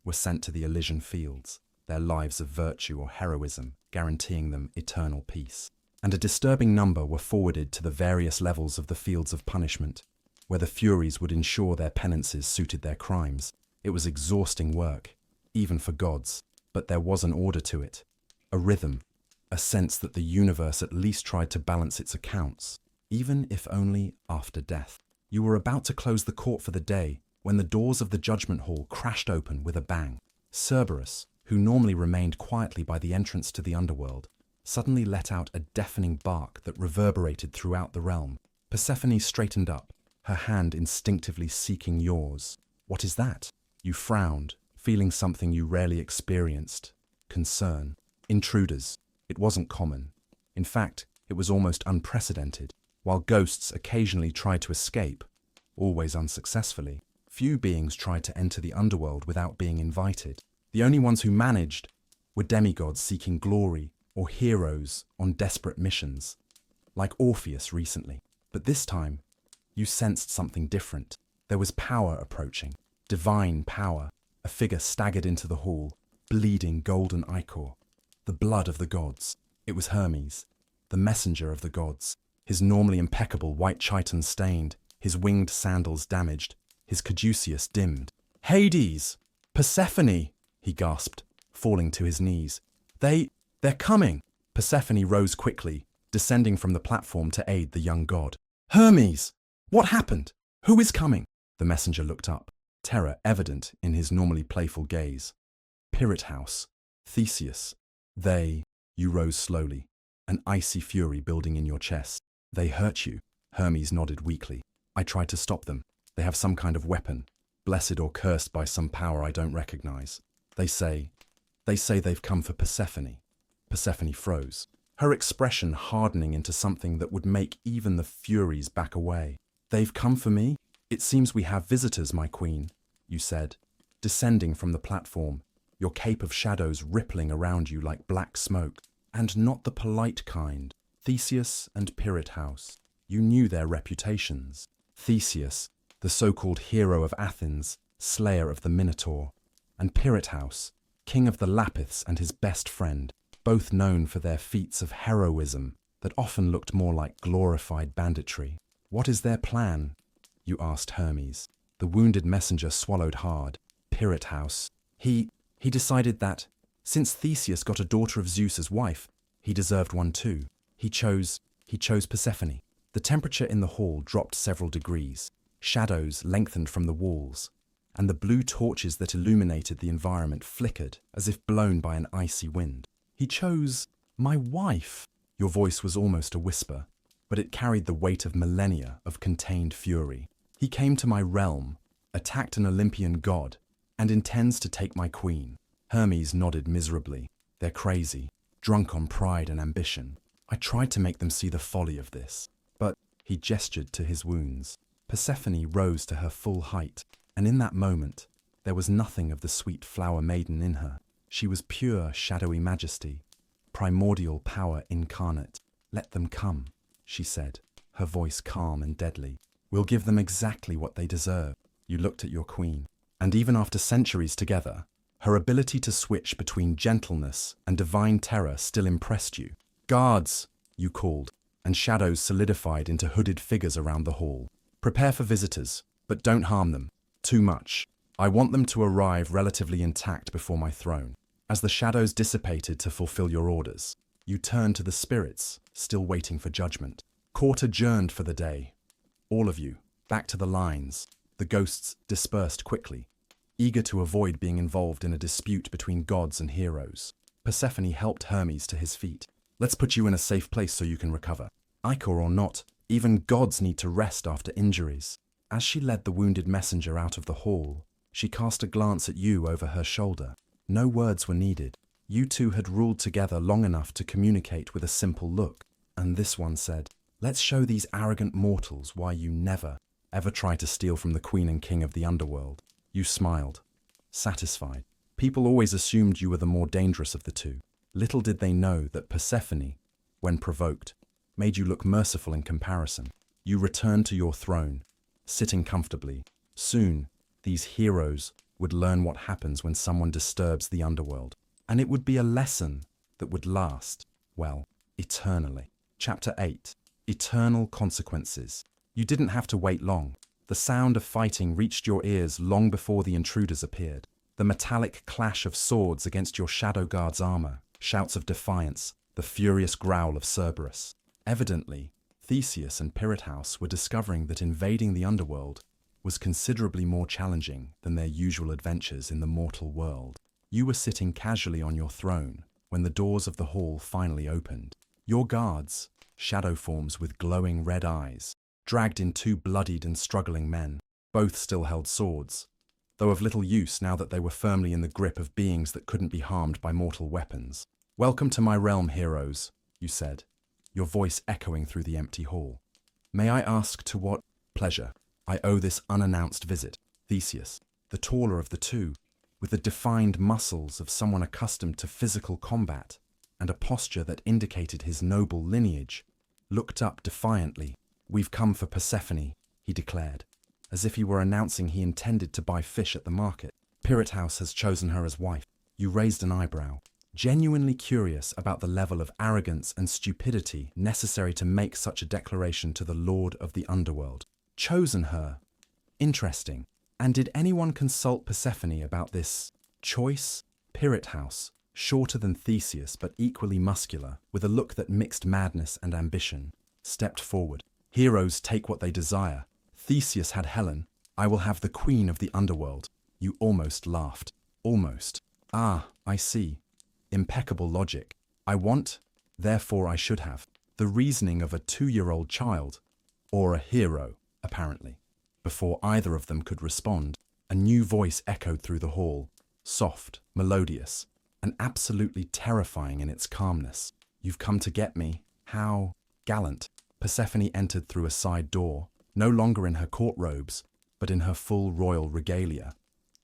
were sent to the Elysian fields, their lives of virtue or heroism guaranteeing them eternal peace. And a disturbing number were forwarded to the various levels of the fields of punishment, where the Furies would ensure their penances suited their crimes. It was exhausting work, even for gods, but there was an order to it, a rhythm, a sense that the universe at least tried to balance its accounts, even if only after death. You were about to close the court for the day when the doors of the judgment hall crashed open with a bang. Cerberus, who normally remained quietly by the entrance to the underworld, suddenly let out a deafening bark that reverberated throughout the realm. Persephone straightened up, her hand instinctively seeking yours. "What is that?" You frowned, feeling something you rarely experienced: concern. Intruders. It wasn't common. In fact, it was almost unprecedented. While ghosts occasionally tried to escape, always unsuccessfully, few beings tried to enter the underworld without being invited. The only ones who managed were demigods seeking glory or heroes on desperate missions, like Orpheus recently. But this time, you sensed something different. There was power approaching, divine power. A figure staggered into the hall, bleeding golden ichor, the blood of the gods. It was Hermes, the messenger of the gods, his normally impeccable white chiton stained, his winged sandals damaged, his caduceus dimmed. "Hades! Persephone!" he gasped, falling to his knees. They're coming!" Persephone rose quickly, descending from the platform to aid the young god. "Hermes! What happened? Who is coming?" The messenger looked up, terror evident in his normally playful gaze. "Pirate House, Theseus. You rose slowly, an icy fury building in your chest. "They hurt you," Hermes nodded weakly. "I tried to stop them. They have some kind of weapon, blessed or cursed by some power I don't recognize. They say they've come for Persephone." Persephone froze, her expression hardening into something that would make even the Furies back away. "They've come for me? It seems we have visitors, my queen," you said, descending from the platform, your cape of shadows rippling around you like black smoke. And not the polite kind. Theseus and Pirate House. You knew their reputations. Theseus, the so-called hero of Athens, slayer of the Minotaur, and Pirate House, king of the Lapiths and his best friend, both known for their feats of heroism that often looked more like glorified banditry. "What is their plan?" you asked Hermes. The wounded messenger swallowed hard. "Pirate House. He decided that, since Theseus got a daughter of Zeus as wife, he deserved one too. He chose Persephone." The temperature in the hall dropped several degrees. Shadows lengthened from the walls, and the blue torches that illuminated the environment flickered as if blown by an icy wind. "He chose my wife." Your voice was almost a whisper, but it carried the weight of millennia of contained fury. "He came to my realm, attacked an Olympian god, and intends to take my queen." Hermes nodded miserably. "They're crazy, drunk on pride and ambition. I tried to make them see the folly of this, but..." He gestured to his wounds. Persephone rose to her full height, and in that moment, there was nothing of the sweet flower maiden in her. She was pure, shadowy majesty, primordial power incarnate. "Let them come," she said, her voice calm and deadly. "We'll give them exactly what they deserve." You looked at your queen, and even after centuries together, her ability to switch between gentleness and divine terror still impressed you. "Guards," you called, and shadows solidified into hooded figures around the hall. "Prepare for visitors, but don't harm them. Too much. I want them to arrive relatively intact before my throne." As the shadows dissipated to fulfill your orders, you turned to the spirits, still waiting for judgment. Court adjourned for the day. All of you, back to the lines. The ghosts dispersed quickly, eager to avoid being involved in a dispute between gods and heroes. Persephone helped Hermes to his feet. "Let's put you in a safe place so you can recover. Ichor or not, even gods need to rest after injuries." As she led the wounded messenger out of the hall, she cast a glance at you over her shoulder. No words were needed. You two had ruled together long enough to communicate with a simple look. And this one said, "Let's show these arrogant mortals why you never, ever try to steal from the queen and king of the underworld." You smiled, satisfied. People always assumed you were the more dangerous of the two. Little did they know that Persephone, when provoked, made you look merciful in comparison. You returned to your throne, sitting comfortably. Soon, these heroes would learn what happens when someone disturbs the underworld. And it would be a lesson that would last, well, eternally. Chapter 8. Eternal Consequences. You didn't have to wait long. The sound of fighting reached your ears long before the intruders appeared. The metallic clash of swords against your shadow guard's armor, shouts of defiance, the furious growl of Cerberus. Evidently, Theseus and Pirithous were discovering that invading the underworld was considerably more challenging than their usual adventures in the mortal world. You were sitting casually on your throne when the doors of the hall finally opened. Your guards, shadow forms with glowing red eyes, dragged in two bloodied and struggling men. Both still held swords, though of little use now that they were firmly in the grip of beings that couldn't be harmed by mortal weapons. "Welcome to my realm, heroes," you said, your voice echoing through the empty hall. "May I ask to what pleasure I owe this unannounced visit?" Theseus, the taller of the two, with the defined muscles of someone accustomed to physical combat and a posture that indicated his noble lineage, looked up defiantly. "We've come for Persephone," he declared, as if he were announcing he intended to buy fish at the market. "Pirithous has chosen her as wife." You raised an eyebrow, genuinely curious about the level of arrogance and stupidity necessary to make such a declaration to the Lord of the Underworld. Chosen her? Interesting. And did anyone consult Persephone about this choice? Pirithous, shorter than Theseus but equally muscular, with a look that mixed madness and ambition, stepped forward. "Heroes take what they desire. Theseus had Helen. I will have the queen of the underworld." You almost laughed. Almost. "Ah, I see. Impeccable logic. I want, therefore I should have." The reasoning of a 2-year-old child. Or a hero, apparently. Before either of them could respond, a new voice echoed through the hall, soft, melodious, and absolutely terrifying in its calmness. "You've come to get me. How gallant." Persephone entered through a side door, no longer in her court robes, but in her full royal regalia,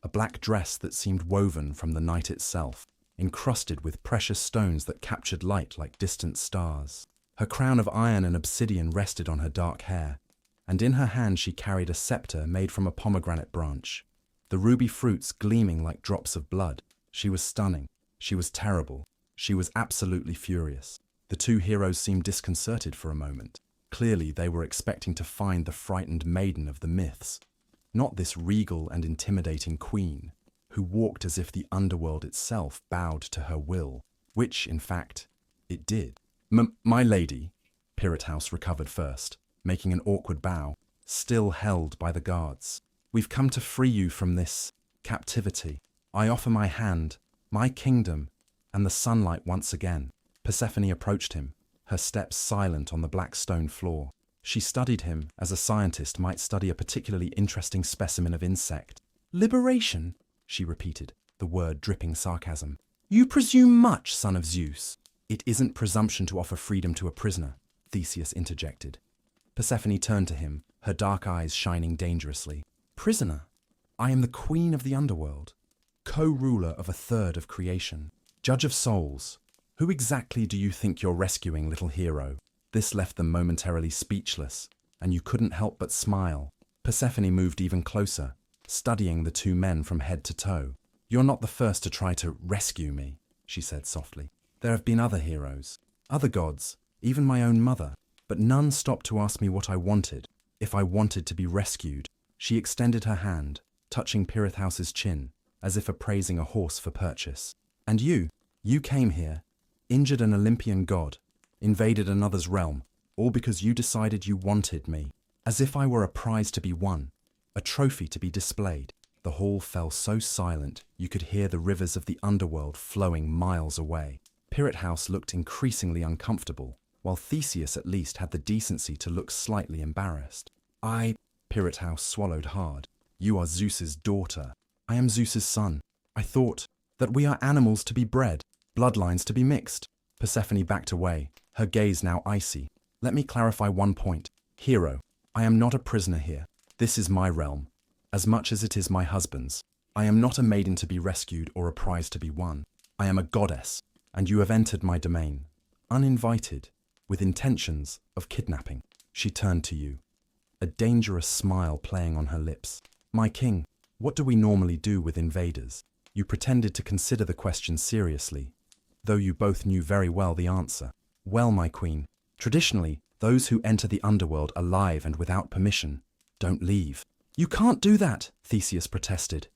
a black dress that seemed woven from the night itself, encrusted with precious stones that captured light like distant stars. Her crown of iron and obsidian rested on her dark hair, and in her hand she carried a scepter made from a pomegranate branch, the ruby fruits gleaming like drops of blood. She was stunning. She was terrible. She was absolutely furious. The two heroes seemed disconcerted for a moment. Clearly they were expecting to find the frightened maiden of the myths, not this regal and intimidating queen, who walked as if the underworld itself bowed to her will, which, in fact, it did. My lady," Pirithous recovered first, making an awkward bow, still held by the guards. "We've come to free you from this captivity. I offer my hand, my kingdom, and the sunlight once again." Persephone approached him, her steps silent on the black stone floor. She studied him as a scientist might study a particularly interesting specimen of insect. "Liberation," she repeated, the word dripping sarcasm. "You presume much, son of Zeus." "It isn't presumption to offer freedom to a prisoner," Theseus interjected. Persephone turned to him, her dark eyes shining dangerously. "Prisoner? I am the queen of the underworld, co-ruler of a third of creation, judge of souls. Who exactly do you think you're rescuing, little hero?" This left them momentarily speechless, and you couldn't help but smile. Persephone moved even closer, studying the two men from head to toe. "You're not the first to try to rescue me," she said softly. "There have been other heroes, other gods, even my own mother, but none stopped to ask me what I wanted, if I wanted to be rescued." She extended her hand, touching Pirithous' chin, as if appraising a horse for purchase. "And you came here, injured an Olympian god, invaded another's realm, all because you decided you wanted me, as if I were a prize to be won, a trophy to be displayed." The hall fell so silent you could hear the rivers of the underworld flowing miles away. Pirithous looked increasingly uncomfortable, while Theseus at least had the decency to look slightly embarrassed. Pirithous swallowed hard. "You are Zeus's daughter. I am Zeus's son. I thought that we are animals to be bred, bloodlines to be mixed." Persephone backed away, her gaze now icy. "Let me clarify one point. Hero, I am not a prisoner here. This is my realm, as much as it is my husband's. I am not a maiden to be rescued or a prize to be won. I am a goddess, and you have entered my domain, uninvited, with intentions of kidnapping." She turned to you, a dangerous smile playing on her lips. "My king, What do we normally do with invaders? You pretended to consider the question seriously, though you both knew very well the answer. Well, my queen, traditionally, those who enter the underworld alive and without permission don't leave. You can't do that, Theseus protested.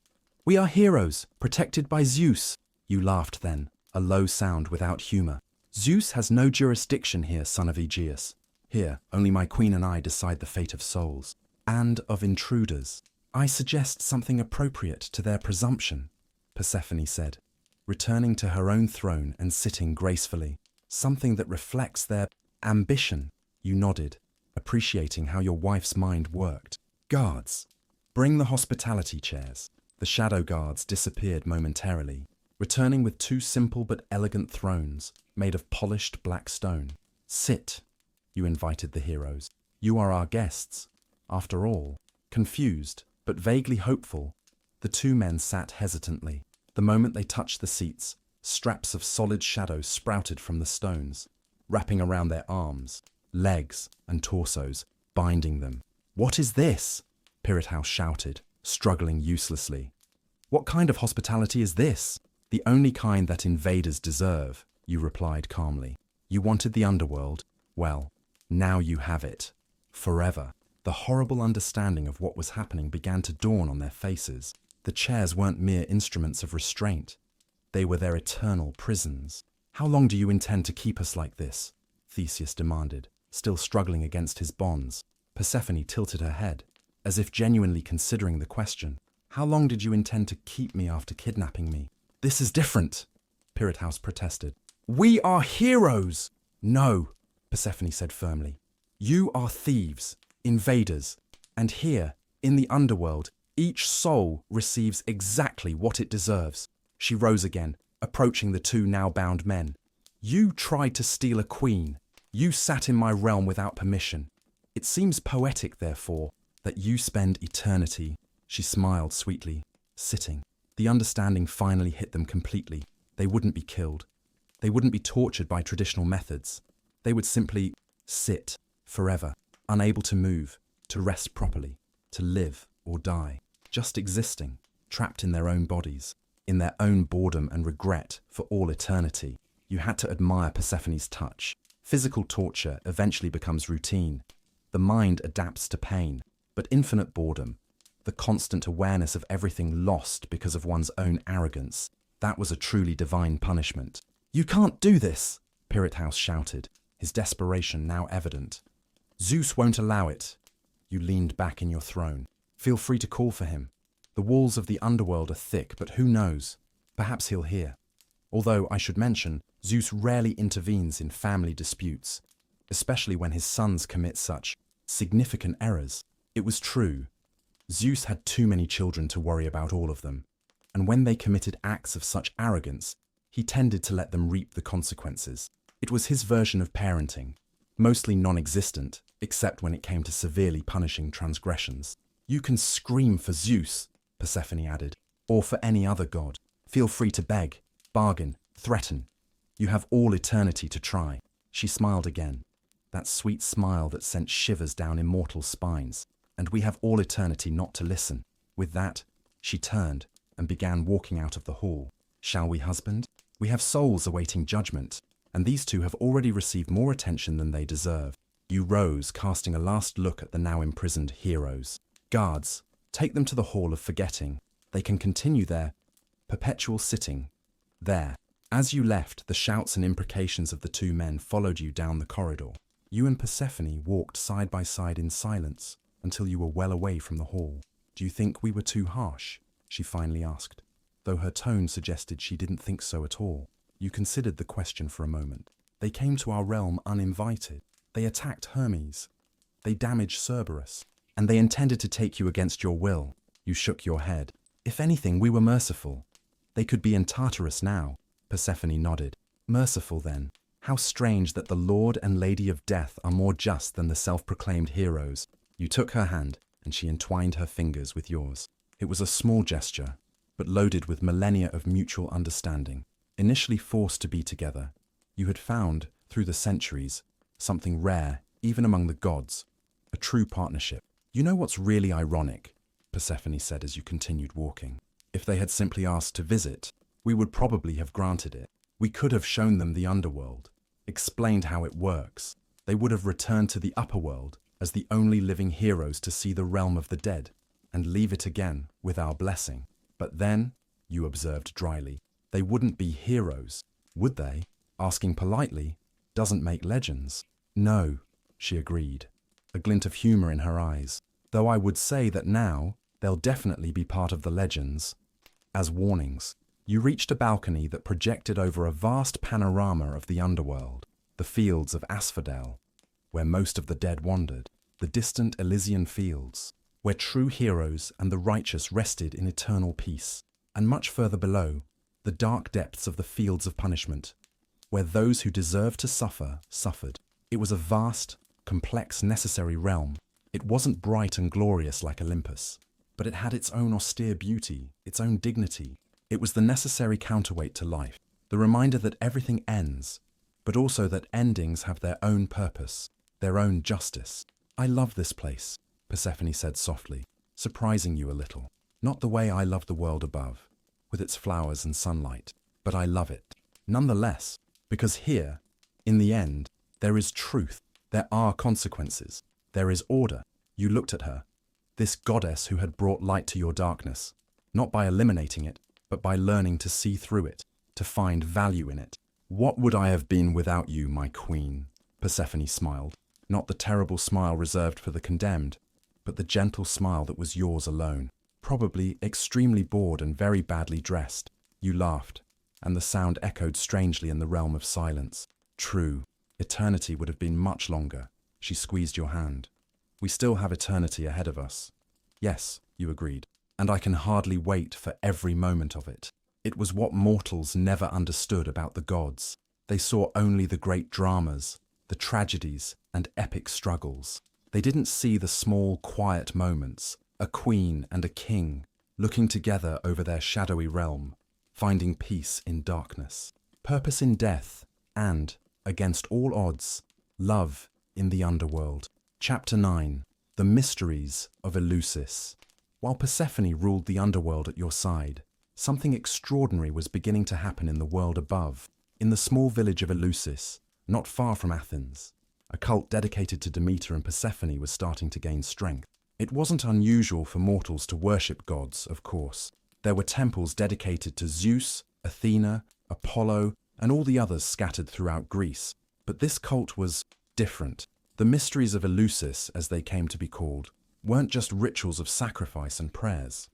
We are heroes, protected by Zeus. You laughed then, a low sound without humor. Zeus has no jurisdiction here, son of Aegeus. Here, only my queen and I decide the fate of souls, and of intruders. I suggest something appropriate to their presumption, Persephone said, returning to her own throne and sitting gracefully. Something that reflects their ambition. You nodded, appreciating how your wife's mind worked. Guards, bring the hospitality chairs. The shadow guards disappeared momentarily, returning with two simple but elegant thrones made of polished black stone. Sit, you invited the heroes. You are our guests. After all, confused but vaguely hopeful, the two men sat hesitantly. The moment they touched the seats, straps of solid shadow sprouted from the stones, wrapping around their arms, legs, and torsos, binding them. What is this? Pirithous shouted, struggling uselessly. What kind of hospitality is this? The only kind that invaders deserve, you replied calmly. You wanted the underworld? Well, now you have it. Forever. The horrible understanding of what was happening began to dawn on their faces. The chairs weren't mere instruments of restraint. They were their eternal prisons. How long do you intend to keep us like this? Theseus demanded, still struggling against his bonds. Persephone tilted her head, as if genuinely considering the question. How long did you intend to keep me after kidnapping me? This is different, Pirithous protested. We are heroes! No, Persephone said firmly. You are thieves, invaders, and here, in the underworld, each soul receives exactly what it deserves. She rose again, approaching the two now bound men. You tried to steal a queen. You sat in my realm without permission. It seems poetic, therefore, that you spend eternity. She smiled sweetly, sitting. The understanding finally hit them completely. They wouldn't be killed. They wouldn't be tortured by traditional methods. They would simply sit forever, unable to move, to rest properly, to live or die, just existing, trapped in their own bodies, in their own boredom and regret for all eternity. You had to admire Persephone's touch. Physical torture eventually becomes routine. The mind adapts to pain, but infinite boredom, the constant awareness of everything lost because of one's own arrogance, that was a truly divine punishment. You can't do this, Pirithous shouted, his desperation now evident. Zeus won't allow it. You leaned back in your throne. Feel free to call for him. The walls of the underworld are thick, but who knows? Perhaps he'll hear. Although, I should mention, Zeus rarely intervenes in family disputes, especially when his sons commit such significant errors. It was true. Zeus had too many children to worry about all of them, and when they committed acts of such arrogance, he tended to let them reap the consequences. It was his version of parenting, mostly non-existent, except when it came to severely punishing transgressions. You can scream for Zeus, Persephone added, or for any other god. Feel free to beg, bargain, threaten. You have all eternity to try. She smiled again, that sweet smile that sent shivers down immortal spines. And we have all eternity not to listen. With that, she turned and began walking out of the hall. Shall we, husband? We have souls awaiting judgment, and these two have already received more attention than they deserve. You rose, casting a last look at the now imprisoned heroes. Guards, take them to the Hall of Forgetting. They can continue their perpetual sitting there. As you left, the shouts and imprecations of the two men followed you down the corridor. You and Persephone walked side by side in silence until you were well away from the hall. Do you think we were too harsh? She finally asked, though her tone suggested she didn't think so at all. You considered the question for a moment. They came to our realm uninvited. They attacked Hermes. They damaged Cerberus. And they intended to take you against your will. You shook your head. If anything, we were merciful. They could be in Tartarus now. Persephone nodded. Merciful, then. How strange that the Lord and Lady of Death are more just than the self-proclaimed heroes. You took her hand, and she entwined her fingers with yours. It was a small gesture, but loaded with millennia of mutual understanding. Initially forced to be together, you had found, through the centuries, something rare, even among the gods, a true partnership. You know what's really ironic? Persephone said as you continued walking. If they had simply asked to visit, we would probably have granted it. We could have shown them the underworld, explained how it works. They would have returned to the upper world as the only living heroes to see the realm of the dead, and leave it again with our blessing. But then, you observed dryly, they wouldn't be heroes, would they? Asking politely doesn't make legends. No, she agreed, a glint of humor in her eyes. Though I would say that now, they'll definitely be part of the legends. As warnings, you reached a balcony that projected over a vast panorama of the underworld, the fields of Asphodel, where most of the dead wandered, the distant Elysian fields, where true heroes and the righteous rested in eternal peace, and much further below, the dark depths of the fields of punishment, where those who deserved to suffer, suffered. It was a vast, complex, necessary realm. It wasn't bright and glorious like Olympus, but it had its own austere beauty, its own dignity. It was the necessary counterweight to life, the reminder that everything ends, but also that endings have their own purpose, their own justice. I love this place, Persephone said softly, surprising you a little. Not the way I love the world above, with its flowers and sunlight, but I love it. Nonetheless, because here, in the end, there is truth, there are consequences, there is order. You looked at her, this goddess who had brought light to your darkness, not by eliminating it, but by learning to see through it, to find value in it. What would I have been without you, my queen? Persephone smiled, not the terrible smile reserved for the condemned, but the gentle smile that was yours alone. Probably extremely bored and very badly dressed. You laughed, and the sound echoed strangely in the realm of silence. True, eternity would have been much longer. She squeezed your hand. We still have eternity ahead of us. Yes, you agreed, and I can hardly wait for every moment of it. It was what mortals never understood about the gods. They saw only the great dramas, the tragedies and epic struggles. They didn't see the small, quiet moments, a queen and a king looking together over their shadowy realm, finding peace in darkness, purpose in death, and, against all odds, love in the underworld. Chapter 9. The Mysteries of Eleusis. While Persephone ruled the underworld at your side, something extraordinary was beginning to happen in the world above. In the small village of Eleusis, not far from Athens, a cult dedicated to Demeter and Persephone was starting to gain strength. It wasn't unusual for mortals to worship gods, of course. There were temples dedicated to Zeus, Athena, Apollo, and all the others scattered throughout Greece. But this cult was different. The mysteries of Eleusis, as they came to be called, weren't just rituals of sacrifice and prayers.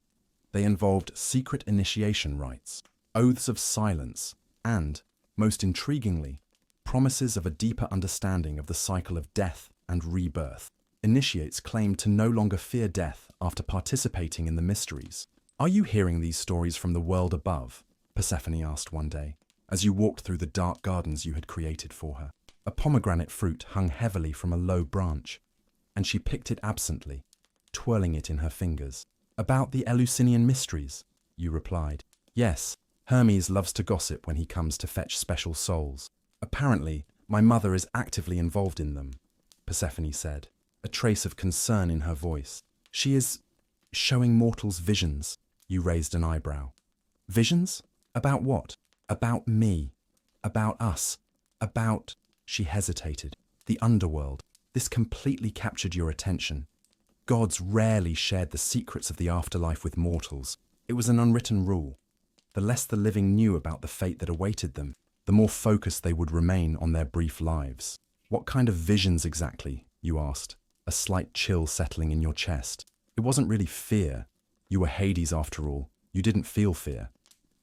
They involved secret initiation rites, oaths of silence, and, most intriguingly, promises of a deeper understanding of the cycle of death and rebirth. Initiates claimed to no longer fear death after participating in the mysteries. Are you hearing these stories from the world above? Persephone asked one day, as you walked through the dark gardens you had created for her. A pomegranate fruit hung heavily from a low branch, and she picked it absently, twirling it in her fingers. About the Eleusinian mysteries, you replied. Yes, Hermes loves to gossip when he comes to fetch special souls. Apparently, my mother is actively involved in them, Persephone said, a trace of concern in her voice. She is showing mortals visions. You raised an eyebrow. Visions? About what? About me. About us. About... She hesitated. The underworld. This completely captured your attention. Gods rarely shared the secrets of the afterlife with mortals. It was an unwritten rule. The less the living knew about the fate that awaited them, the more focused they would remain on their brief lives. What kind of visions exactly? You asked, a slight chill settling in your chest. It wasn't really fear. You were Hades after all. You didn't feel fear.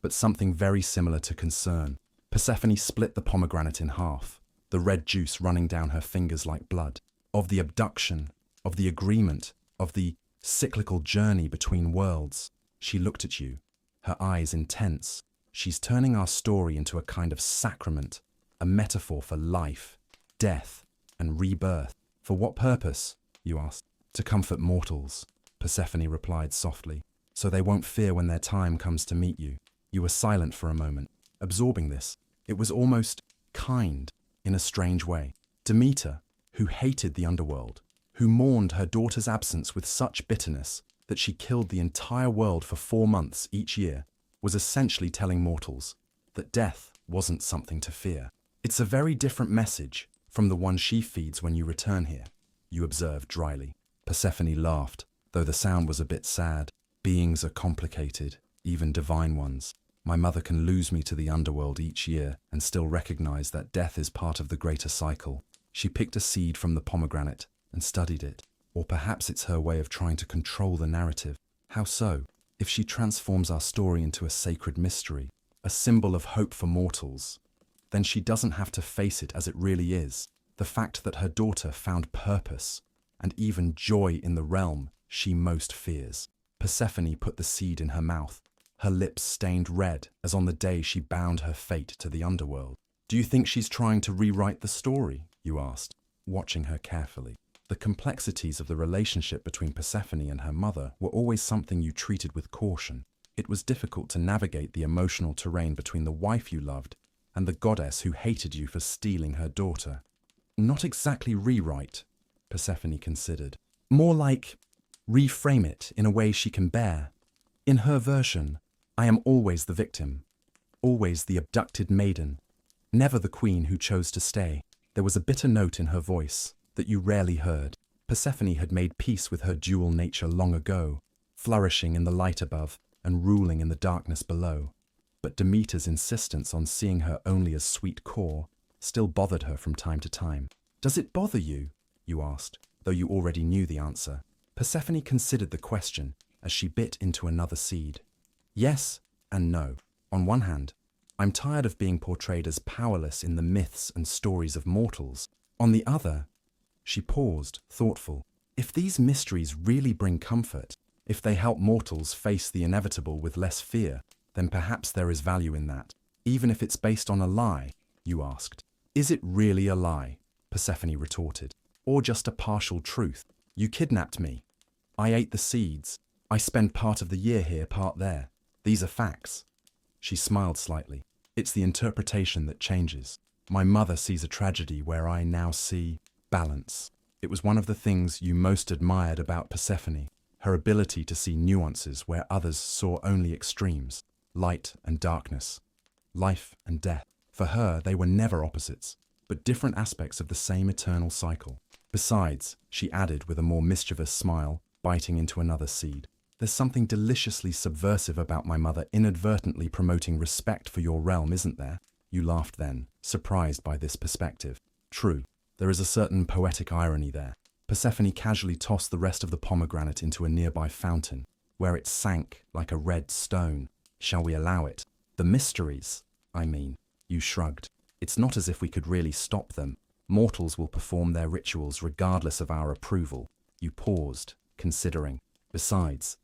But something very similar to concern. Persephone split the pomegranate in half, the red juice running down her fingers like blood. Of the abduction, of the agreement, of the cyclical journey between worlds. She looked at you, her eyes intense. She's turning our story into a kind of sacrament, a metaphor for life, death, and rebirth. For what purpose? You asked. To comfort mortals, Persephone replied softly, so they won't fear when their time comes to meet you. You were silent for a moment, absorbing this. It was almost kind, in a strange way. Demeter, who hated the underworld, who mourned her daughter's absence with such bitterness, that she killed the entire world for 4 months each year, was essentially telling mortals that death wasn't something to fear. It's a very different message from the one she feeds when you return here, you observed dryly. Persephone laughed, though the sound was a bit sad. Beings are complicated, even divine ones. My mother can lose me to the underworld each year and still recognize that death is part of the greater cycle. She picked a seed from the pomegranate and studied it. Or perhaps it's her way of trying to control the narrative. How so? If she transforms our story into a sacred mystery, a symbol of hope for mortals, then she doesn't have to face it as it really is. The fact that her daughter found purpose and even joy in the realm she most fears. Persephone put the seed in her mouth, her lips stained red as on the day she bound her fate to the underworld. Do you think she's trying to rewrite the story? You asked, watching her carefully. The complexities of the relationship between Persephone and her mother were always something you treated with caution. It was difficult to navigate the emotional terrain between the wife you loved and the goddess who hated you for stealing her daughter. Not exactly rewrite, Persephone considered. More like reframe it in a way she can bear. In her version, I am always the victim, always the abducted maiden, never the queen who chose to stay. There was a bitter note in her voice that you rarely heard. Persephone had made peace with her dual nature long ago, flourishing in the light above and ruling in the darkness below. But Demeter's insistence on seeing her only as sweet core still bothered her from time to time. Does it bother you? You asked, though you already knew the answer. Persephone considered the question as she bit into another seed. Yes and no. On one hand, I'm tired of being portrayed as powerless in the myths and stories of mortals. On the other, she paused, thoughtful. If these mysteries really bring comfort, if they help mortals face the inevitable with less fear, then perhaps there is value in that. Even if it's based on a lie, you asked. Is it really a lie? Persephone retorted. Or just a partial truth? You kidnapped me. I ate the seeds. I spend part of the year here, part there. These are facts. She smiled slightly. It's the interpretation that changes. My mother sees a tragedy where I now see balance. It was one of the things you most admired about Persephone, her ability to see nuances where others saw only extremes, light and darkness, life and death. For her, they were never opposites, but different aspects of the same eternal cycle. Besides, she added with a more mischievous smile, biting into another seed, there's something deliciously subversive about my mother inadvertently promoting respect for your realm, isn't there? You laughed then, surprised by this perspective. True, there is a certain poetic irony there. Persephone casually tossed the rest of the pomegranate into a nearby fountain, where it sank like a red stone. Shall we allow it? The mysteries, I mean. You shrugged. It's not as if we could really stop them. Mortals will perform their rituals regardless of our approval. You paused, considering. Besides,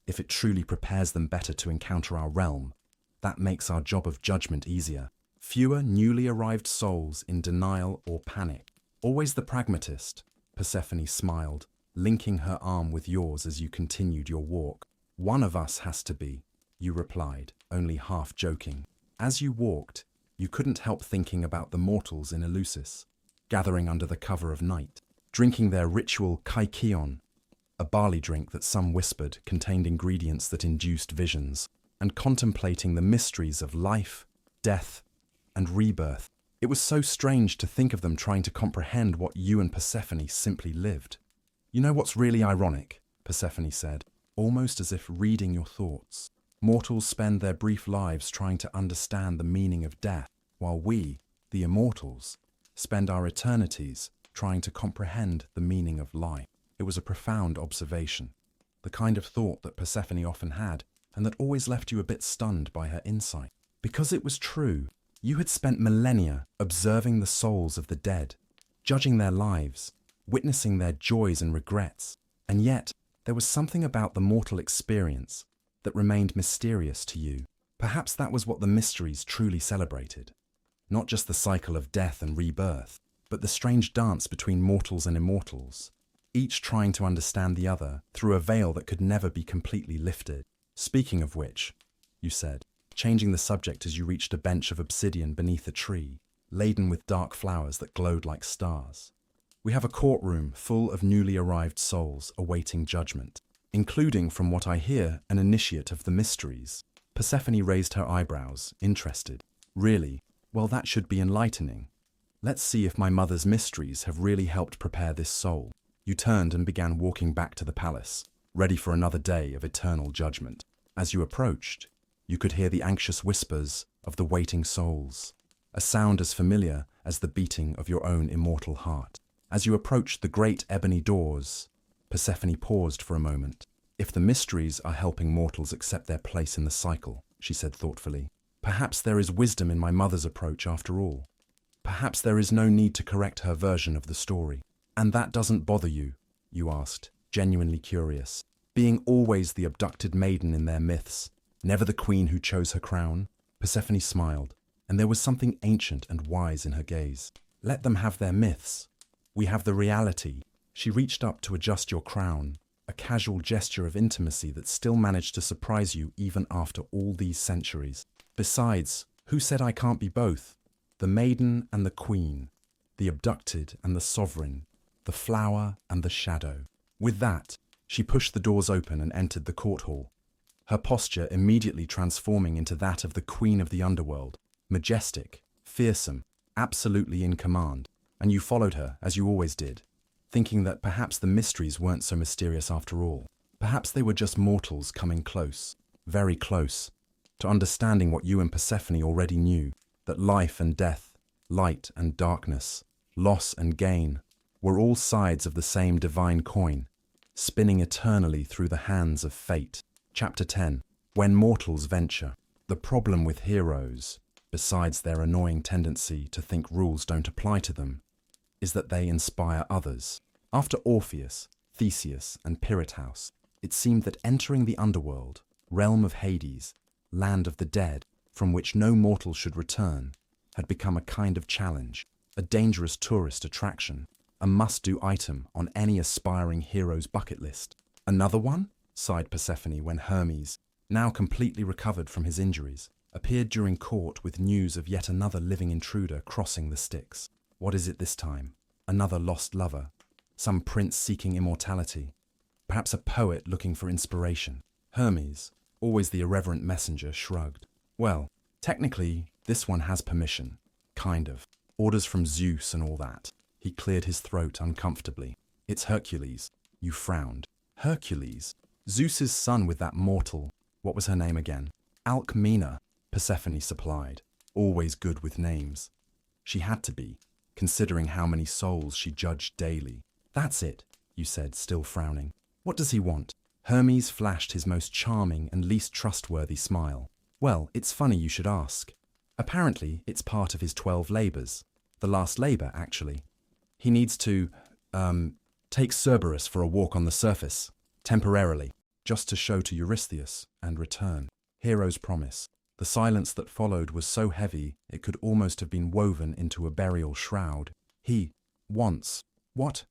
if it truly prepares them better to encounter our realm, that makes our job of judgment easier. Fewer newly arrived souls in denial or panic. Always the pragmatist, Persephone smiled, linking her arm with yours as you continued your walk. One of us has to be, you replied, only half joking. As you walked, you couldn't help thinking about the mortals in Eleusis, gathering under the cover of night, drinking their ritual kaikion, a barley drink that some whispered contained ingredients that induced visions, and contemplating the mysteries of life, death, and rebirth. It was so strange to think of them trying to comprehend what you and Persephone simply lived. You know what's really ironic? Persephone said, almost as if reading your thoughts. Mortals spend their brief lives trying to understand the meaning of death, while we, the immortals, spend our eternities trying to comprehend the meaning of life. It was a profound observation, the kind of thought that Persephone often had, and that always left you a bit stunned by her insight. Because it was true, you had spent millennia observing the souls of the dead, judging their lives, witnessing their joys and regrets, and yet there was something about the mortal experience that remained mysterious to you. Perhaps that was what the mysteries truly celebrated. Not just the cycle of death and rebirth, but the strange dance between mortals and immortals, each trying to understand the other through a veil that could never be completely lifted. Speaking of which, you said, changing the subject as you reached a bench of obsidian beneath a tree, laden with dark flowers that glowed like stars. We have a courtroom full of newly arrived souls awaiting judgment. including, from what I hear, an initiate of the mysteries. Persephone raised her eyebrows, interested. Really? Well, that should be enlightening. Let's see if my mother's mysteries have really helped prepare this soul. You turned and began walking back to the palace, ready for another day of eternal judgment. As you approached, you could hear the anxious whispers of the waiting souls, a sound as familiar as the beating of your own immortal heart. As you approached the great ebony doors, Persephone paused for a moment. If the mysteries are helping mortals accept their place in the cycle, she said thoughtfully, perhaps there is wisdom in my mother's approach after all. Perhaps there is no need to correct her version of the story. And that doesn't bother you, you asked, genuinely curious. Being always the abducted maiden in their myths, never the queen who chose her crown. Persephone smiled, and there was something ancient and wise in her gaze. Let them have their myths. We have the reality. She reached up to adjust your crown, a casual gesture of intimacy that still managed to surprise you even after all these centuries. Besides, who said I can't be both? The maiden and the queen, the abducted and the sovereign, the flower and the shadow. With that, she pushed the doors open and entered the court hall, her posture immediately transforming into that of the queen of the underworld, majestic, fearsome, absolutely in command. And you followed her, as you always did, thinking that perhaps the mysteries weren't so mysterious after all. Perhaps they were just mortals coming close, very close, to understanding what you and Persephone already knew, that life and death, light and darkness, loss and gain, were all sides of the same divine coin, spinning eternally through the hands of fate. Chapter 10. When mortals venture. The problem with heroes, besides their annoying tendency to think rules don't apply to them, is that they inspire others. After Orpheus, Theseus, and Pirithous, it seemed that entering the underworld, realm of Hades, land of the dead, from which no mortal should return, had become a kind of challenge, a dangerous tourist attraction, a must-do item on any aspiring hero's bucket list. Another one? Sighed Persephone when Hermes, now completely recovered from his injuries, appeared during court with news of yet another living intruder crossing the Styx. What is it this time? Another lost lover? Some prince seeking immortality? Perhaps a poet looking for inspiration? Hermes, always the irreverent messenger, shrugged. Well, technically, this one has permission. Kind of. Orders from Zeus and all that. He cleared his throat uncomfortably. It's Hercules. You frowned. Hercules? Zeus's son with that mortal, what was her name again? Alcmena, Persephone supplied. Always good with names. She had to be, considering how many souls she judged daily. That's it, you said, still frowning. What does he want? Hermes flashed his most charming and least trustworthy smile. Well, it's funny you should ask. Apparently, it's part of his 12 labors. The last labor, actually. He needs to, take Cerberus for a walk on the surface. Temporarily, just to show to Eurystheus and return. Hero's promise. The silence that followed was so heavy it could almost have been woven into a burial shroud. He wants. What?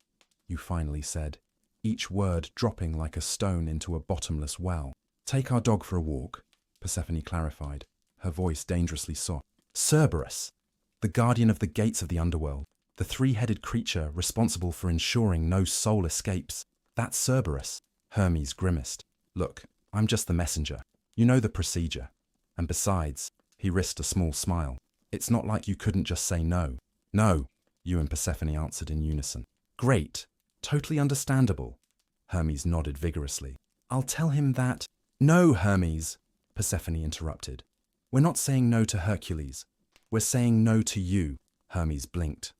You finally said, each word dropping like a stone into a bottomless well. Take our dog for a walk, Persephone clarified, her voice dangerously soft. Cerberus, the guardian of the gates of the underworld, the three-headed creature responsible for ensuring no soul escapes. That's Cerberus. Hermes grimaced. Look, I'm just the messenger. You know the procedure. And besides, he risked a small smile. It's not like you couldn't just say no. No, you and Persephone answered in unison. Great. Totally understandable. Hermes nodded vigorously. I'll tell him that. No, Hermes, Persephone interrupted. We're not saying no to Hercules. We're saying no to you. Hermes blinked.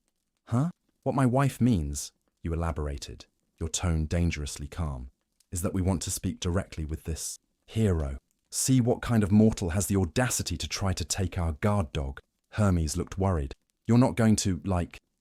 Huh? What my wife means, you elaborated, your tone dangerously calm, is that we want to speak directly with this hero. See what kind of mortal has the audacity to try to take our guard dog. Hermes looked worried. You're not going to,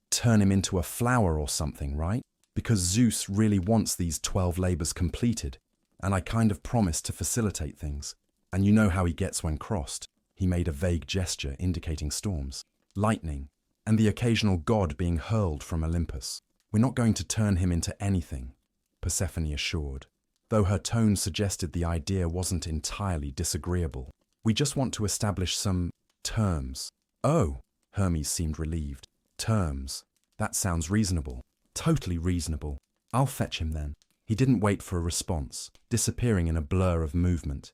turn him into a flower or something, right? Because Zeus really wants these 12 labors completed, and I kind of promised to facilitate things. And you know how he gets when crossed. He made a vague gesture indicating storms, lightning, and the occasional god being hurled from Olympus. We're not going to turn him into anything, Persephone assured, though her tone suggested the idea wasn't entirely disagreeable. We just want to establish some terms. Oh, Hermes seemed relieved. Terms. That sounds reasonable. Totally reasonable. I'll fetch him then. He didn't wait for a response, disappearing in a blur of movement,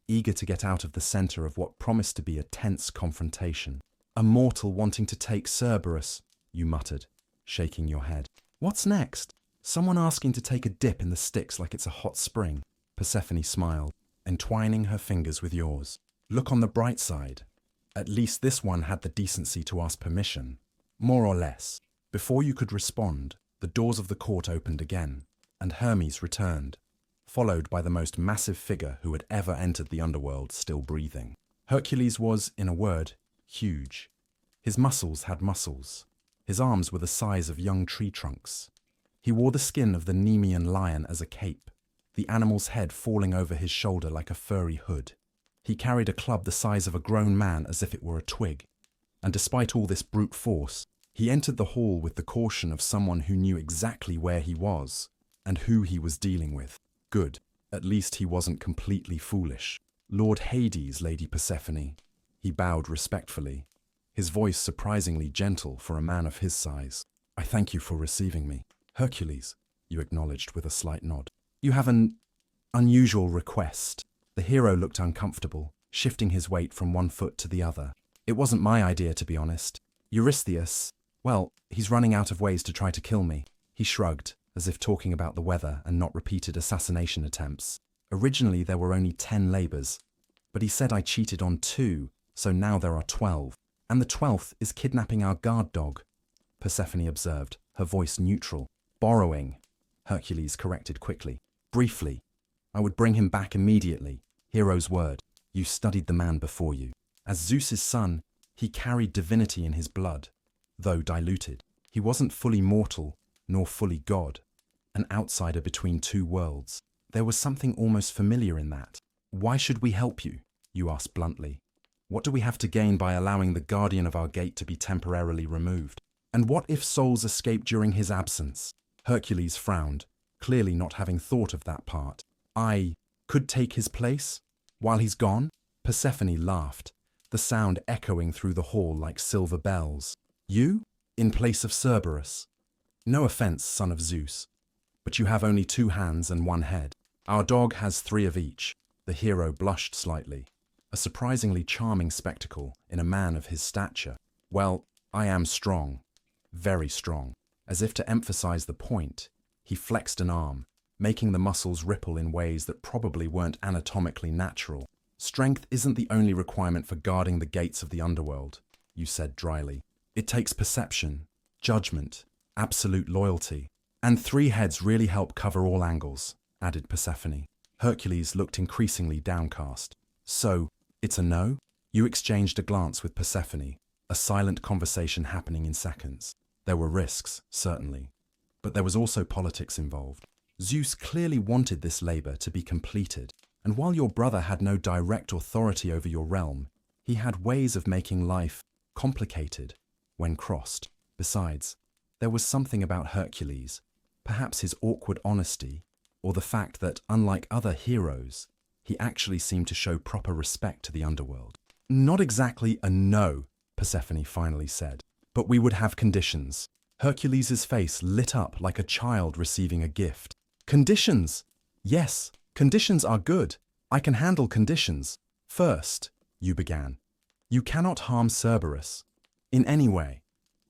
eager to get out of the center of what promised to be a tense confrontation. A mortal wanting to take Cerberus, you muttered, shaking your head. What's next? Someone asking to take a dip in the Styx like it's a hot spring. Persephone smiled, entwining her fingers with yours. Look on the bright side. At least this one had the decency to ask permission. More or less. Before you could respond, the doors of the court opened again, and Hermes returned, followed by the most massive figure who had ever entered the underworld still breathing. Hercules was, in a word, huge. His muscles had muscles. His arms were the size of young tree trunks. He wore the skin of the Nemean lion as a cape, the animal's head falling over his shoulder like a furry hood. He carried a club the size of a grown man as if it were a twig. And despite all this brute force, he entered the hall with the caution of someone who knew exactly where he was and who he was dealing with. Good. At least he wasn't completely foolish. Lord Hades, Lady Persephone. He bowed respectfully, his voice surprisingly gentle for a man of his size. I thank you for receiving me. Hercules, you acknowledged with a slight nod. You have an unusual request. The hero looked uncomfortable, shifting his weight from one foot to the other. It wasn't my idea, to be honest. Eurystheus, well, he's running out of ways to try to kill me. He shrugged, as if talking about the weather and not repeated assassination attempts. Originally there were only 10 labors, but he said I cheated on 2, so now there are 12. And the 12th is kidnapping our guard dog, Persephone observed, her voice neutral. Borrowing, Hercules corrected quickly. Briefly, I would bring him back immediately. Hero's word. You studied the man before you. As Zeus's son, he carried divinity in his blood, though diluted. He wasn't fully mortal, nor fully god, an outsider between two worlds. There was something almost familiar in that. Why should we help you? You asked bluntly. What do we have to gain by allowing the guardian of our gate to be temporarily removed? And what if souls escape during his absence? Hercules frowned, clearly not having thought of that part. I could take his place? While he's gone? Persephone laughed, the sound echoing through the hall like silver bells. You? In place of Cerberus? No offense, son of Zeus, but you have only 2 hands and 1 head. Our dog has 3 of each. The hero blushed slightly, a surprisingly charming spectacle in a man of his stature. Well, I am strong, very strong. As if to emphasize the point, he flexed an arm, making the muscles ripple in ways that probably weren't anatomically natural. Strength isn't the only requirement for guarding the gates of the underworld, you said dryly. It takes perception, judgment, absolute loyalty. And 3 heads really help cover all angles, added Persephone. Hercules looked increasingly downcast. So, it's a no? You exchanged a glance with Persephone, a silent conversation happening in seconds. There were risks, certainly, but there was also politics involved. Zeus clearly wanted this labor to be completed, and while your brother had no direct authority over your realm, he had ways of making life complicated when crossed. Besides, there was something about Hercules, perhaps his awkward honesty, or the fact that, unlike other heroes, he actually seemed to show proper respect to the underworld. Not exactly a no, Persephone finally said. But we would have conditions. Hercules' face lit up like a child receiving a gift. Conditions! Yes, conditions are good. I can handle conditions. First, you began. You cannot harm Cerberus. In any way.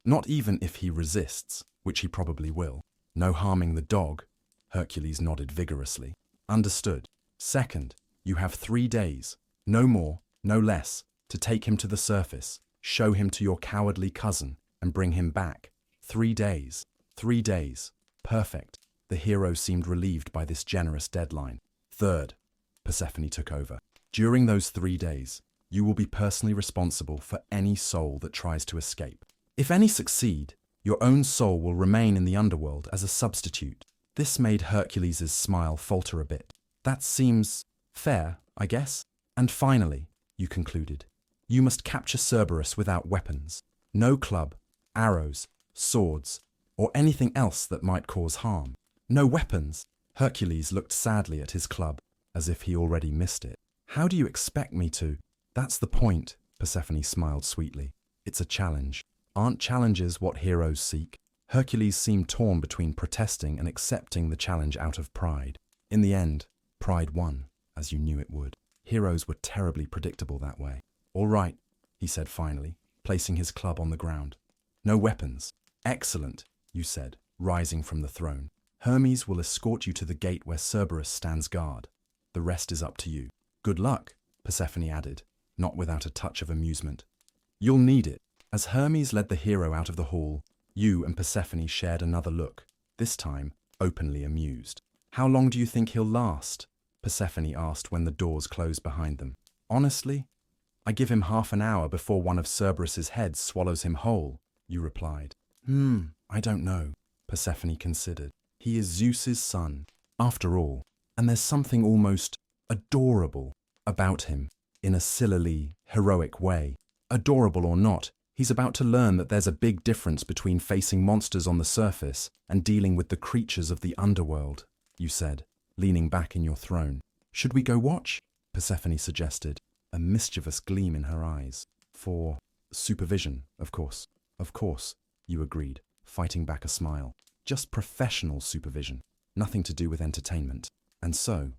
Not even if he resists, which he probably will. No harming the dog. Hercules nodded vigorously. Understood. Second, you have 3 days, no more, no less, to take him to the surface. Show him to your cowardly cousin, and bring him back. 3 days. 3 days. Perfect. The hero seemed relieved by this generous deadline. Third, Persephone took over. During those 3 days, you will be personally responsible for any soul that tries to escape. If any succeed, your own soul will remain in the underworld as a substitute. This made Hercules' smile falter a bit. That seems fair, I guess. And finally, you concluded, you must capture Cerberus without weapons. No club, arrows, swords, or anything else that might cause harm. No weapons. Hercules looked sadly at his club, as if he already missed it. How do you expect me to? That's the point, Persephone smiled sweetly. It's a challenge. Aren't challenges what heroes seek? Hercules seemed torn between protesting and accepting the challenge out of pride. In the end, pride won, as you knew it would. Heroes were terribly predictable that way. "All right," he said finally, placing his club on the ground. "No weapons." "Excellent," you said, rising from the throne. "Hermes will escort you to the gate where Cerberus stands guard. The rest is up to you." "Good luck," Persephone added, not without a touch of amusement. "You'll need it." As Hermes led the hero out of the hall, you and Persephone shared another look, this time openly amused. "How long do you think he'll last?" Persephone asked when the doors closed behind them. "Honestly, I give him half an hour before one of Cerberus's heads swallows him whole," you replied. I don't know," Persephone considered. "He is Zeus's son, after all, and there's something almost adorable about him, in a sillily heroic way. Adorable or not, he's about to learn that there's a big difference between facing monsters on the surface and dealing with the creatures of the underworld," you said, leaning back in your throne. "Should we go watch?" Persephone suggested, a mischievous gleam in her eyes. "For supervision, of course." "Of course," you agreed, fighting back a smile. "Just professional supervision, nothing to do with entertainment." And so,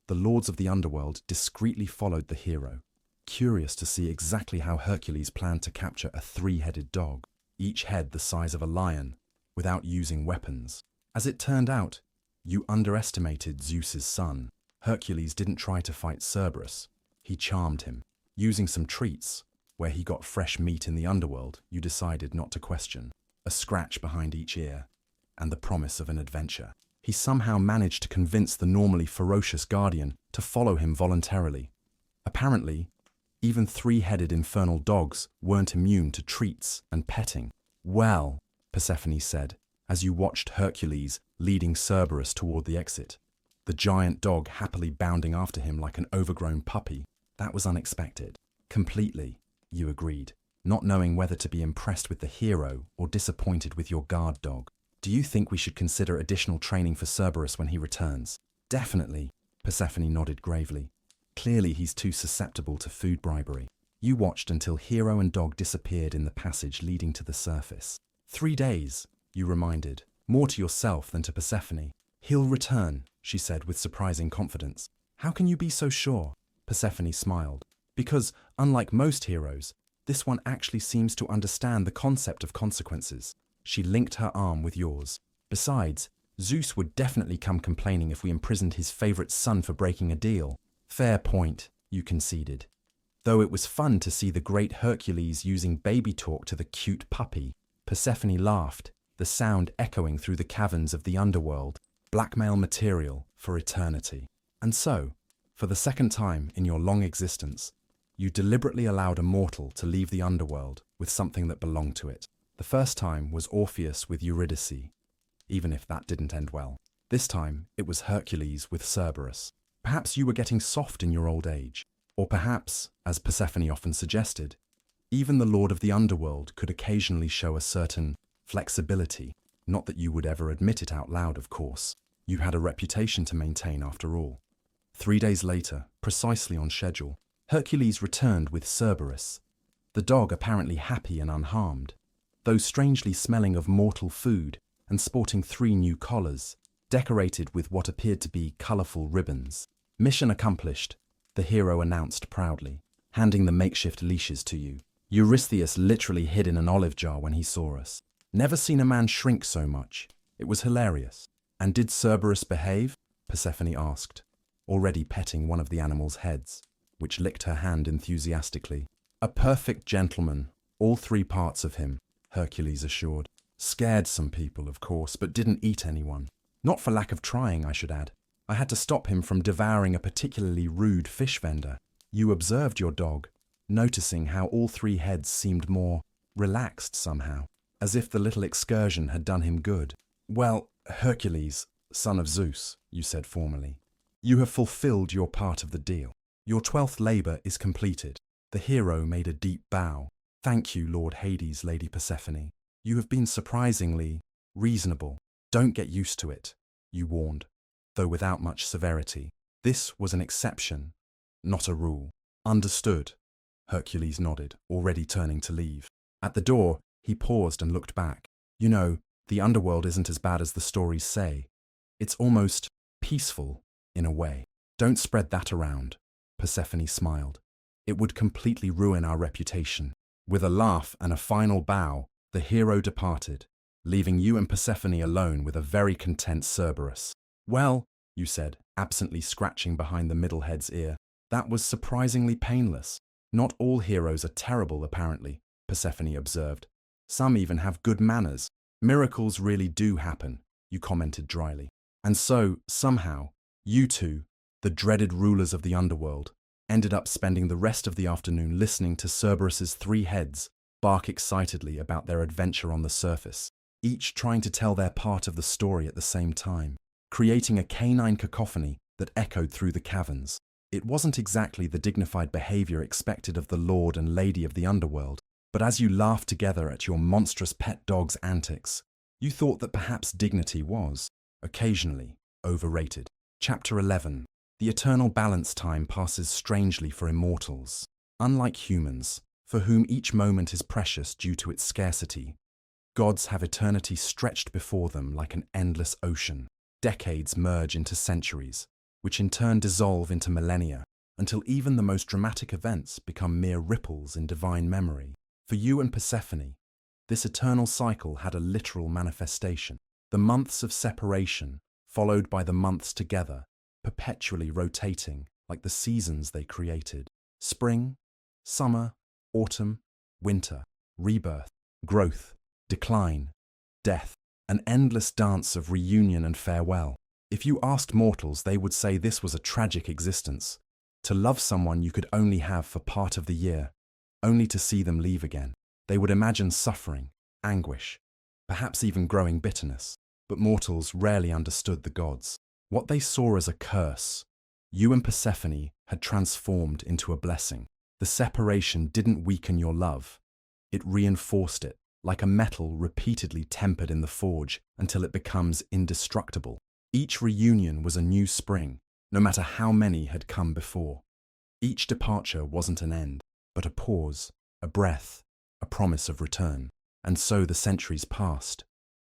the lords of the underworld discreetly followed the hero, curious to see exactly how Hercules planned to capture a three-headed dog, each head the size of a lion, without using weapons. As it turned out, you underestimated Zeus's son. Hercules didn't try to fight Cerberus. He charmed him. Using some treats, where he got fresh meat in the underworld, you decided not to question. A scratch behind each ear, and the promise of an adventure. He somehow managed to convince the normally ferocious guardian to follow him voluntarily. Apparently, even three-headed infernal dogs weren't immune to treats and petting. "Well," Persephone said, as you watched Hercules leading Cerberus toward the exit, the giant dog happily bounding after him like an overgrown puppy. "That was unexpected." "Completely," you agreed, not knowing whether to be impressed with the hero or disappointed with your guard dog. "Do you think we should consider additional training for Cerberus when he returns?" "Definitely," Persephone nodded gravely. "Clearly he's too susceptible to food bribery." You watched until hero and dog disappeared in the passage leading to the surface. 3 days, you reminded, more to yourself than to Persephone. "He'll return," she said with surprising confidence. "How can you be so sure?" Persephone smiled. "Because, unlike most heroes, this one actually seems to understand the concept of consequences." She linked her arm with yours. "Besides, Zeus would definitely come complaining if we imprisoned his favorite son for breaking a deal." "Fair point," you conceded. Though it was fun to see the great Hercules using baby talk to the cute puppy. Persephone laughed, the sound echoing through the caverns of the underworld. Blackmail material for eternity. And so, for the second time in your long existence, you deliberately allowed a mortal to leave the underworld with something that belonged to it. The first time was Orpheus with Eurydice, even if that didn't end well. This time, it was Hercules with Cerberus. Perhaps you were getting soft in your old age. Or perhaps, as Persephone often suggested, even the Lord of the Underworld could occasionally show a certain flexibility. Not that you would ever admit it out loud, of course. You had a reputation to maintain after all. 3 days later, precisely on schedule, Hercules returned with Cerberus, the dog apparently happy and unharmed, though strangely smelling of mortal food and sporting 3 new collars, decorated with what appeared to be colourful ribbons. "Mission accomplished," the hero announced proudly, handing the makeshift leashes to you. Eurystheus literally hid in an olive jar when he saw us. Never seen a man shrink so much. It was hilarious. "And did Cerberus behave?" Persephone asked, already petting one of the animal's heads, which licked her hand enthusiastically. "A perfect gentleman, all 3 parts of him," Hercules assured. "Scared some people, of course, but didn't eat anyone. Not for lack of trying, I should add. I had to stop him from devouring a particularly rude fish vendor." You observed your dog, noticing how all 3 heads seemed more relaxed somehow, as if the little excursion had done him good. "Well, Hercules, son of Zeus," you said formally, "you have fulfilled your part of the deal. Your 12th labor is completed." The hero made a deep bow. "Thank you, Lord Hades, Lady Persephone. You have been surprisingly reasonable. Don't get used to it," you warned, though without much severity. "This was an exception, not a rule." "Understood," Hercules nodded, already turning to leave. At the door, he paused and looked back. "You know, The underworld isn't as bad as the stories say. It's almost peaceful, in a way. Don't spread that around, Persephone smiled. It would completely ruin our reputation. With a laugh and a final bow, the hero departed, leaving you and Persephone alone with a very content Cerberus. Well, you said, absently scratching behind the middle head's ear, that was surprisingly painless. Not all heroes are terrible, apparently, Persephone observed. Some even have good manners. Miracles really do happen, you commented dryly. And so, somehow, you two, the dreaded rulers of the underworld, ended up spending the rest of the afternoon listening to Cerberus's three heads bark excitedly about their adventure on the surface, each trying to tell their part of the story at the same time, creating a canine cacophony that echoed through the caverns. It wasn't exactly the dignified behavior expected of the lord and lady of the underworld, but as you laughed together at your monstrous pet dog's antics, you thought that perhaps dignity was, occasionally, overrated. Chapter 11. The eternal balance time passes strangely for immortals. Unlike humans, for whom each moment is precious due to its scarcity, gods have eternity stretched before them like an endless ocean. Decades merge into centuries, which in turn dissolve into millennia, until even the most dramatic events become mere ripples in divine memory. For you and Persephone, this eternal cycle had a literal manifestation. The months of separation, followed by the months together, perpetually rotating like the seasons they created. Spring, summer, autumn, winter, rebirth, growth, decline, death, an endless dance of reunion and farewell. If you asked mortals, they would say this was a tragic existence. To love someone you could only have for part of the year, only to see them leave again. They would imagine suffering, anguish, perhaps even growing bitterness. But mortals rarely understood the gods. What they saw as a curse, you and Persephone had transformed into a blessing. The separation didn't weaken your love. It reinforced it, like a metal repeatedly tempered in the forge until it becomes indestructible. Each reunion was a new spring, no matter how many had come before. Each departure wasn't an end, but a pause, a breath, a promise of return. And so the centuries passed.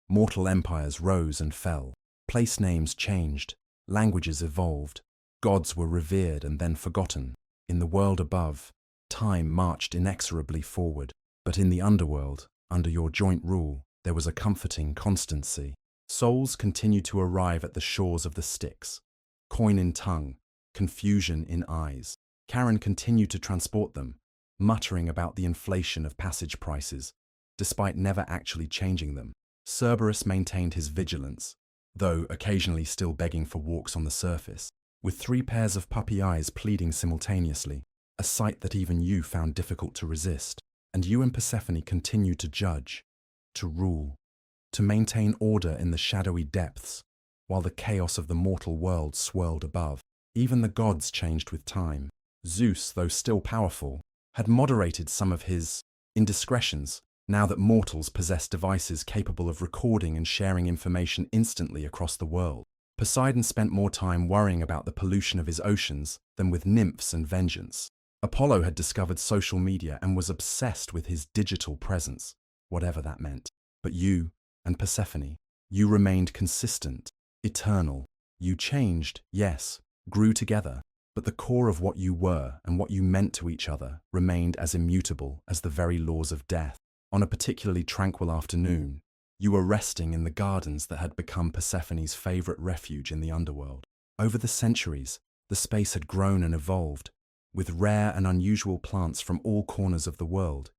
Mortal empires rose and fell. Place names changed. Languages evolved. Gods were revered and then forgotten. In the world above, time marched inexorably forward. But in the underworld, under your joint rule, there was a comforting constancy. Souls continued to arrive at the shores of the Styx. Coin in tongue, confusion in eyes. Charon continued to transport them, muttering about the inflation of passage prices, despite never actually changing them. Cerberus maintained his vigilance, though occasionally still begging for walks on the surface, with 3 pairs of puppy eyes pleading simultaneously, a sight that even you found difficult to resist. And you and Persephone continued to judge, to rule, to maintain order in the shadowy depths, while the chaos of the mortal world swirled above. Even the gods changed with time. Zeus, though still powerful, had moderated some of his indiscretions, now that mortals possess devices capable of recording and sharing information instantly across the world. Poseidon spent more time worrying about the pollution of his oceans than with nymphs and vengeance. Apollo had discovered social media and was obsessed with his digital presence, whatever that meant. But you and Persephone, you remained consistent, eternal. You changed, yes, grew together, but the core of what you were and what you meant to each other remained as immutable as the very laws of death. On a particularly tranquil afternoon, you were resting in the gardens that had become Persephone's favorite refuge in the underworld. Over the centuries, the space had grown and evolved, with rare and unusual plants from all corners of the world,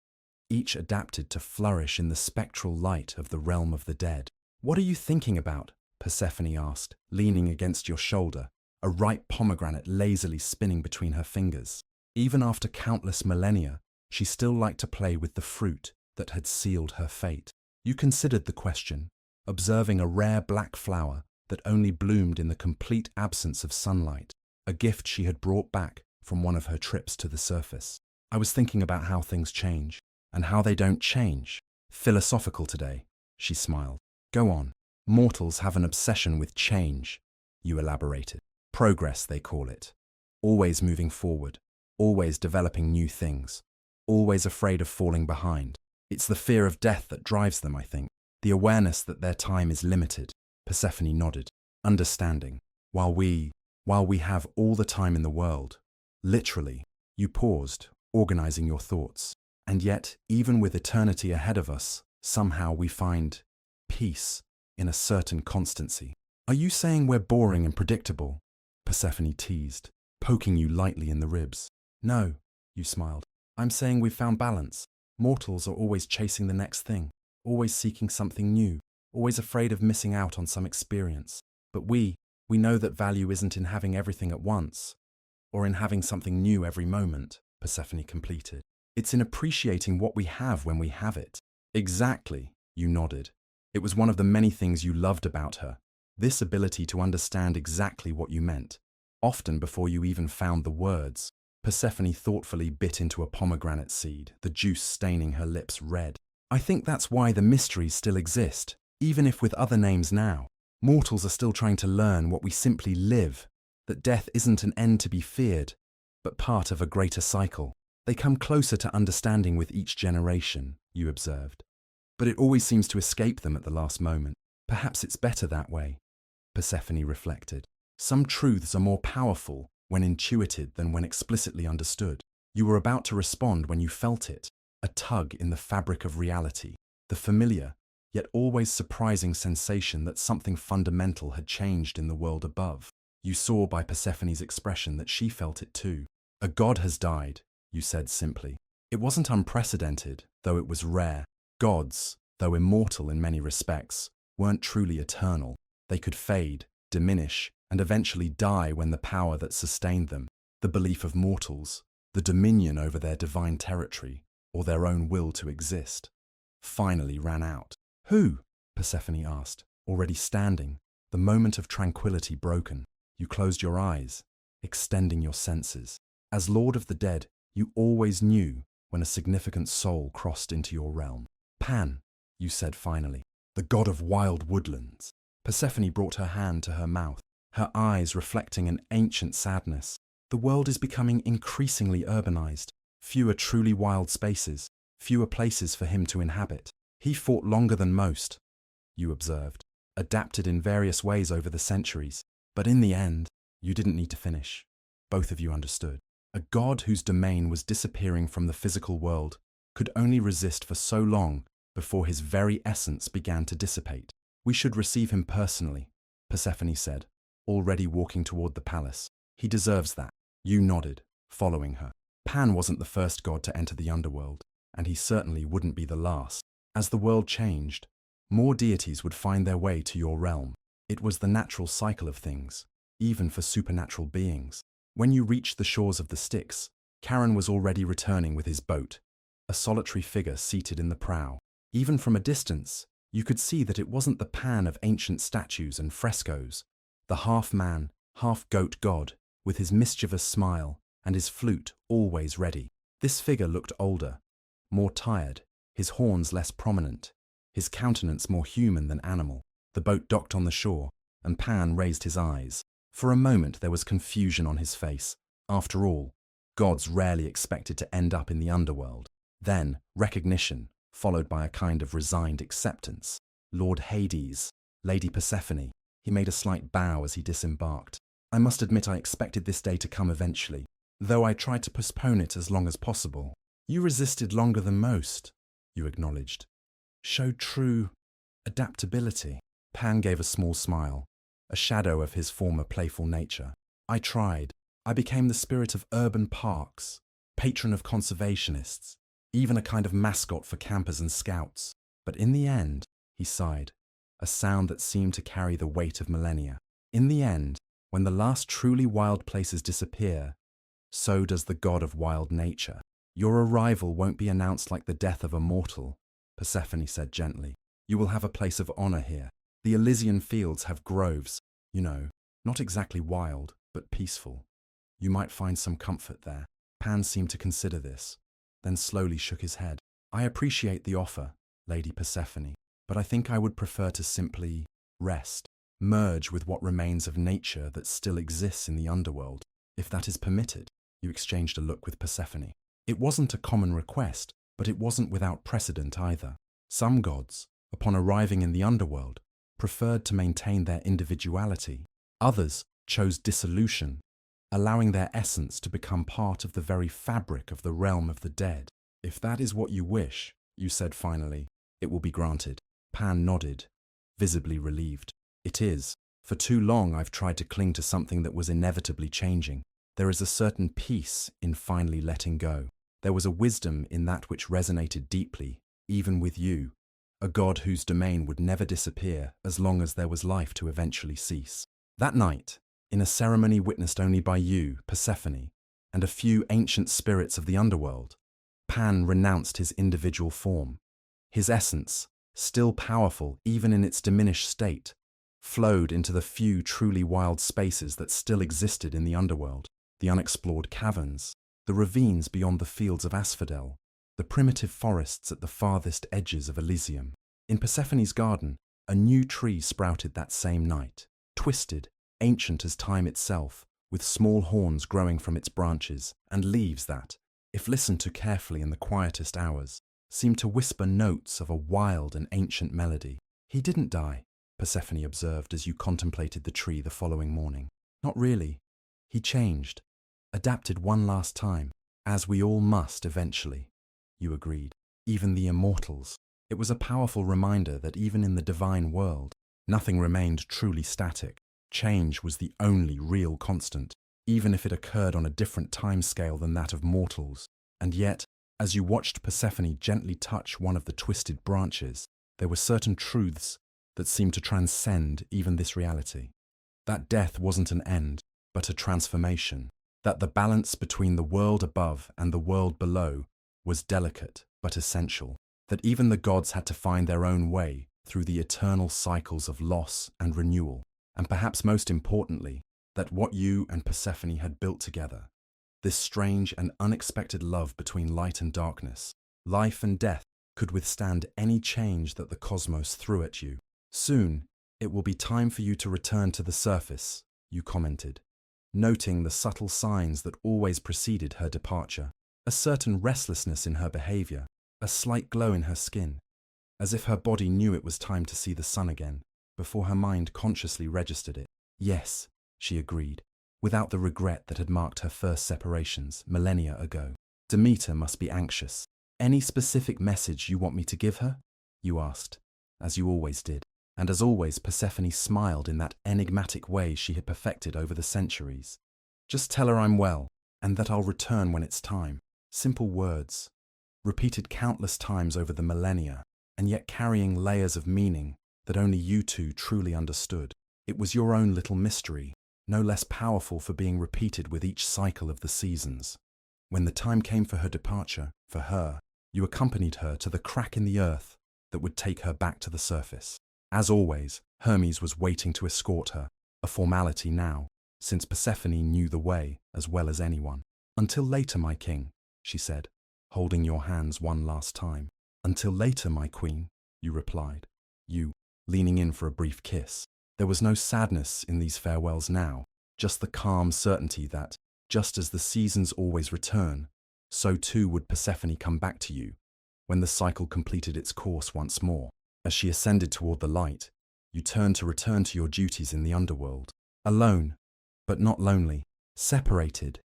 each adapted to flourish in the spectral light of the realm of the dead. "What are you thinking about?" Persephone asked, leaning against your shoulder, a ripe pomegranate lazily spinning between her fingers. Even after countless millennia, she still liked to play with the fruit that had sealed her fate. You considered the question, observing a rare black flower that only bloomed in the complete absence of sunlight, a gift she had brought back from one of her trips to the surface. "I was thinking about how things change, and how they don't change." "Philosophical today," she smiled. "Go on." "Mortals have an obsession with change," you elaborated. "Progress, they call it. Always moving forward, always developing new things, always afraid of falling behind. It's the fear of death that drives them, I think." The awareness that their time is limited. Persephone nodded, understanding. While we have all the time in the world. Literally, you paused, organizing your thoughts. And yet, even with eternity ahead of us, somehow we find peace in a certain constancy. Are you saying we're boring and predictable? Persephone teased, poking you lightly in the ribs. No, you smiled. I'm saying we've found balance. Mortals are always chasing the next thing, always seeking something new, always afraid of missing out on some experience. But we know that value isn't in having everything at once, or in having something new every moment, Persephone completed. It's in appreciating what we have when we have it. Exactly, you nodded. It was one of the many things you loved about her, this ability to understand exactly what you meant, often before you even found the words. Persephone thoughtfully bit into a pomegranate seed, the juice staining her lips red. I think that's why the mysteries still exist, even if with other names now. Mortals are still trying to learn what we simply live, that death isn't an end to be feared, but part of a greater cycle. They come closer to understanding with each generation, you observed. But it always seems to escape them at the last moment. Perhaps it's better that way, Persephone reflected. Some truths are more powerful when intuited than when explicitly understood. You were about to respond when you felt it, a tug in the fabric of reality, the familiar, yet always surprising sensation that something fundamental had changed in the world above. You saw by Persephone's expression that she felt it too. A god has died, you said simply. It wasn't unprecedented, though it was rare. Gods, though immortal in many respects, weren't truly eternal. They could fade, diminish, and eventually die when the power that sustained them, the belief of mortals, the dominion over their divine territory, or their own will to exist, finally ran out. Who? Persephone asked, already standing, the moment of tranquility broken. You closed your eyes, extending your senses. As Lord of the Dead, you always knew when a significant soul crossed into your realm. Pan, you said finally, the god of wild woodlands. Persephone brought her hand to her mouth, her eyes reflecting an ancient sadness. The world is becoming increasingly urbanized, fewer truly wild spaces, fewer places for him to inhabit. He fought longer than most, you observed, adapted in various ways over the centuries. But in the end, you didn't need to finish. Both of you understood. A god whose domain was disappearing from the physical world could only resist for so long before his very essence began to dissipate. We should receive him personally, Persephone said, already walking toward the palace. He deserves that. You nodded, following her. Pan wasn't the first god to enter the underworld, and he certainly wouldn't be the last. As the world changed, more deities would find their way to your realm. It was the natural cycle of things, even for supernatural beings. When you reached the shores of the Styx, Charon was already returning with his boat, a solitary figure seated in the prow. Even from a distance, you could see that it wasn't the Pan of ancient statues and frescoes, the half-man, half-goat god, with his mischievous smile and his flute always ready. This figure looked older, more tired, his horns less prominent, his countenance more human than animal. The boat docked on the shore, and Pan raised his eyes. For a moment there was confusion on his face. After all, gods rarely expected to end up in the underworld. Then, recognition, followed by a kind of resigned acceptance. Lord Hades, Lady Persephone. He made a slight bow as he disembarked. I must admit I expected this day to come eventually, though I tried to postpone it as long as possible. You resisted longer than most, you acknowledged. Showed true adaptability. Pan gave a small smile, a shadow of his former playful nature. I tried. I became the spirit of urban parks, patron of conservationists, even a kind of mascot for campers and scouts. But in the end, he sighed, a sound that seemed to carry the weight of millennia. In the end, when the last truly wild places disappear, so does the god of wild nature. Your arrival won't be announced like the death of a mortal, Persephone said gently. You will have a place of honor here. The Elysian fields have groves, not exactly wild, but peaceful. You might find some comfort there. Pan seemed to consider this, then slowly shook his head. I appreciate the offer, Lady Persephone, but I think I would prefer to simply rest, merge with what remains of nature that still exists in the underworld. If that is permitted, you exchanged a look with Persephone. It wasn't a common request, but it wasn't without precedent either. Some gods, upon arriving in the underworld, preferred to maintain their individuality. Others chose dissolution, allowing their essence to become part of the very fabric of the realm of the dead. "If that is what you wish," you said finally, "it will be granted." Pan nodded, visibly relieved. "It is. For too long I've tried to cling to something that was inevitably changing. There is a certain peace in finally letting go. There was a wisdom in that which resonated deeply, even with you, a god whose domain would never disappear as long as there was life to eventually cease." That night, in a ceremony witnessed only by you, Persephone, and a few ancient spirits of the underworld, Pan renounced his individual form. His essence, still powerful even in its diminished state, flowed into the few truly wild spaces that still existed in the underworld: the unexplored caverns, the ravines beyond the fields of asphodel, the primitive forests at the farthest edges of Elysium. In Persephone's garden, a new tree sprouted that same night, twisted, ancient as time itself, with small horns growing from its branches and leaves that, if listened to carefully in the quietest hours, seemed to whisper notes of a wild and ancient melody. "He didn't die," Persephone observed as you contemplated the tree the following morning. "Not really. He changed, adapted one last time, as we all must eventually," you agreed. "Even the immortals." It was a powerful reminder that even in the divine world, nothing remained truly static. Change was the only real constant, even if it occurred on a different timescale than that of mortals. And yet, as you watched Persephone gently touch one of the twisted branches, there were certain truths that seemed to transcend even this reality. That death wasn't an end, but a transformation. That the balance between the world above and the world below was delicate but essential. That even the gods had to find their own way through the eternal cycles of loss and renewal. And perhaps most importantly, that what you and Persephone had built together, this strange and unexpected love between light and darkness, life and death, could withstand any change that the cosmos threw at you. "Soon, it will be time for you to return to the surface," you commented, noting the subtle signs that always preceded her departure. A certain restlessness in her behavior, a slight glow in her skin, as if her body knew it was time to see the sun again, before her mind consciously registered it. "Yes," she agreed, without the regret that had marked her first separations millennia ago. "Demeter must be anxious. Any specific message you want me to give her?" you asked, as you always did. And as always, Persephone smiled in that enigmatic way she had perfected over the centuries. "Just tell her I'm well, and that I'll return when it's time." Simple words, repeated countless times over the millennia, and yet carrying layers of meaning that only you two truly understood. It was your own little mystery, no less powerful for being repeated with each cycle of the seasons. When the time came for her departure, for her, you accompanied her to the crack in the earth that would take her back to the surface. As always, Hermes was waiting to escort her, a formality now, since Persephone knew the way as well as anyone. "Until later, my king," she said, holding your hands one last time. "Until later, my queen," you replied, you leaning in for a brief kiss. There was no sadness in these farewells now, just the calm certainty that, just as the seasons always return, so too would Persephone come back to you, when the cycle completed its course once more. As she ascended toward the light, you turned to return to your duties in the underworld. Alone, but not lonely. Separated,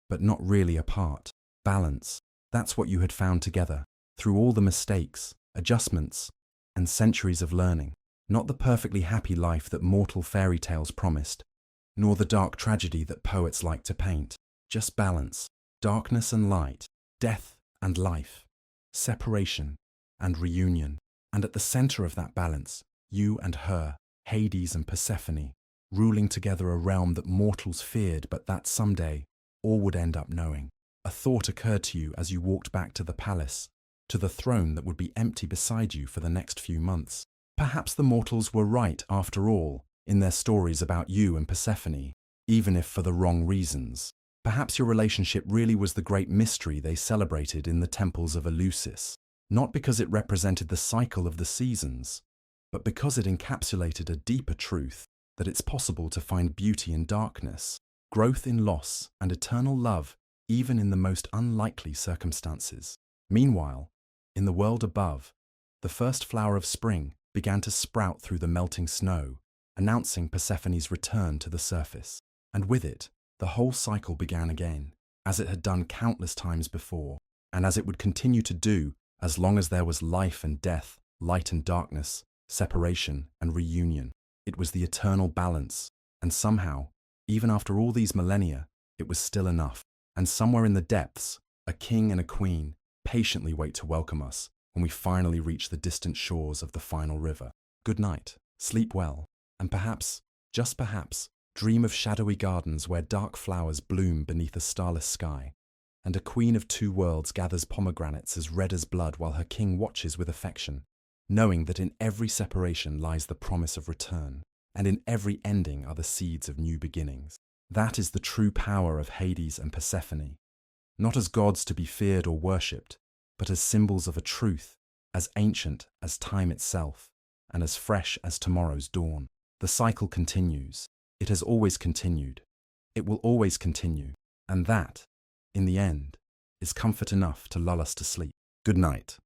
but not really apart. Balance. That's what you had found together, through all the mistakes, adjustments, and centuries of learning. Not the perfectly happy life that mortal fairy tales promised, nor the dark tragedy that poets like to paint. Just balance. Darkness and light. Death and life. Separation and reunion. And at the center of that balance, you and her, Hades and Persephone, ruling together a realm that mortals feared but that someday all would end up knowing. A thought occurred to you as you walked back to the palace, to the throne that would be empty beside you for the next few months. Perhaps the mortals were right after all in their stories about you and Persephone, even if for the wrong reasons. Perhaps your relationship really was the great mystery they celebrated in the temples of Eleusis. Not because it represented the cycle of the seasons, but because it encapsulated a deeper truth that it's possible to find beauty in darkness, growth in loss, and eternal love even in the most unlikely circumstances. Meanwhile, in the world above, The first flower of spring began to sprout through the melting snow, announcing Persephone's return to the surface. And with it, the whole cycle began again, as it had done countless times before, and as it would continue to do as long as there was life and death, light and darkness, separation and reunion. It was the eternal balance, and somehow, even after all these millennia, it was still enough. And somewhere in the depths, a king and a queen patiently wait to welcome us when we finally reach the distant shores of the final river. Good night, sleep well, and perhaps, just perhaps, dream of shadowy gardens where dark flowers bloom beneath a starless sky, and a queen of two worlds gathers pomegranates as red as blood while her king watches with affection, knowing that in every separation lies the promise of return, and in every ending are the seeds of new beginnings. That is the true power of Hades and Persephone, not as gods to be feared or worshipped, but as symbols of a truth as ancient as time itself, and as fresh as tomorrow's dawn. The cycle continues. It has always continued. It will always continue. And that, in the end, is comfort enough to lull us to sleep. Good night.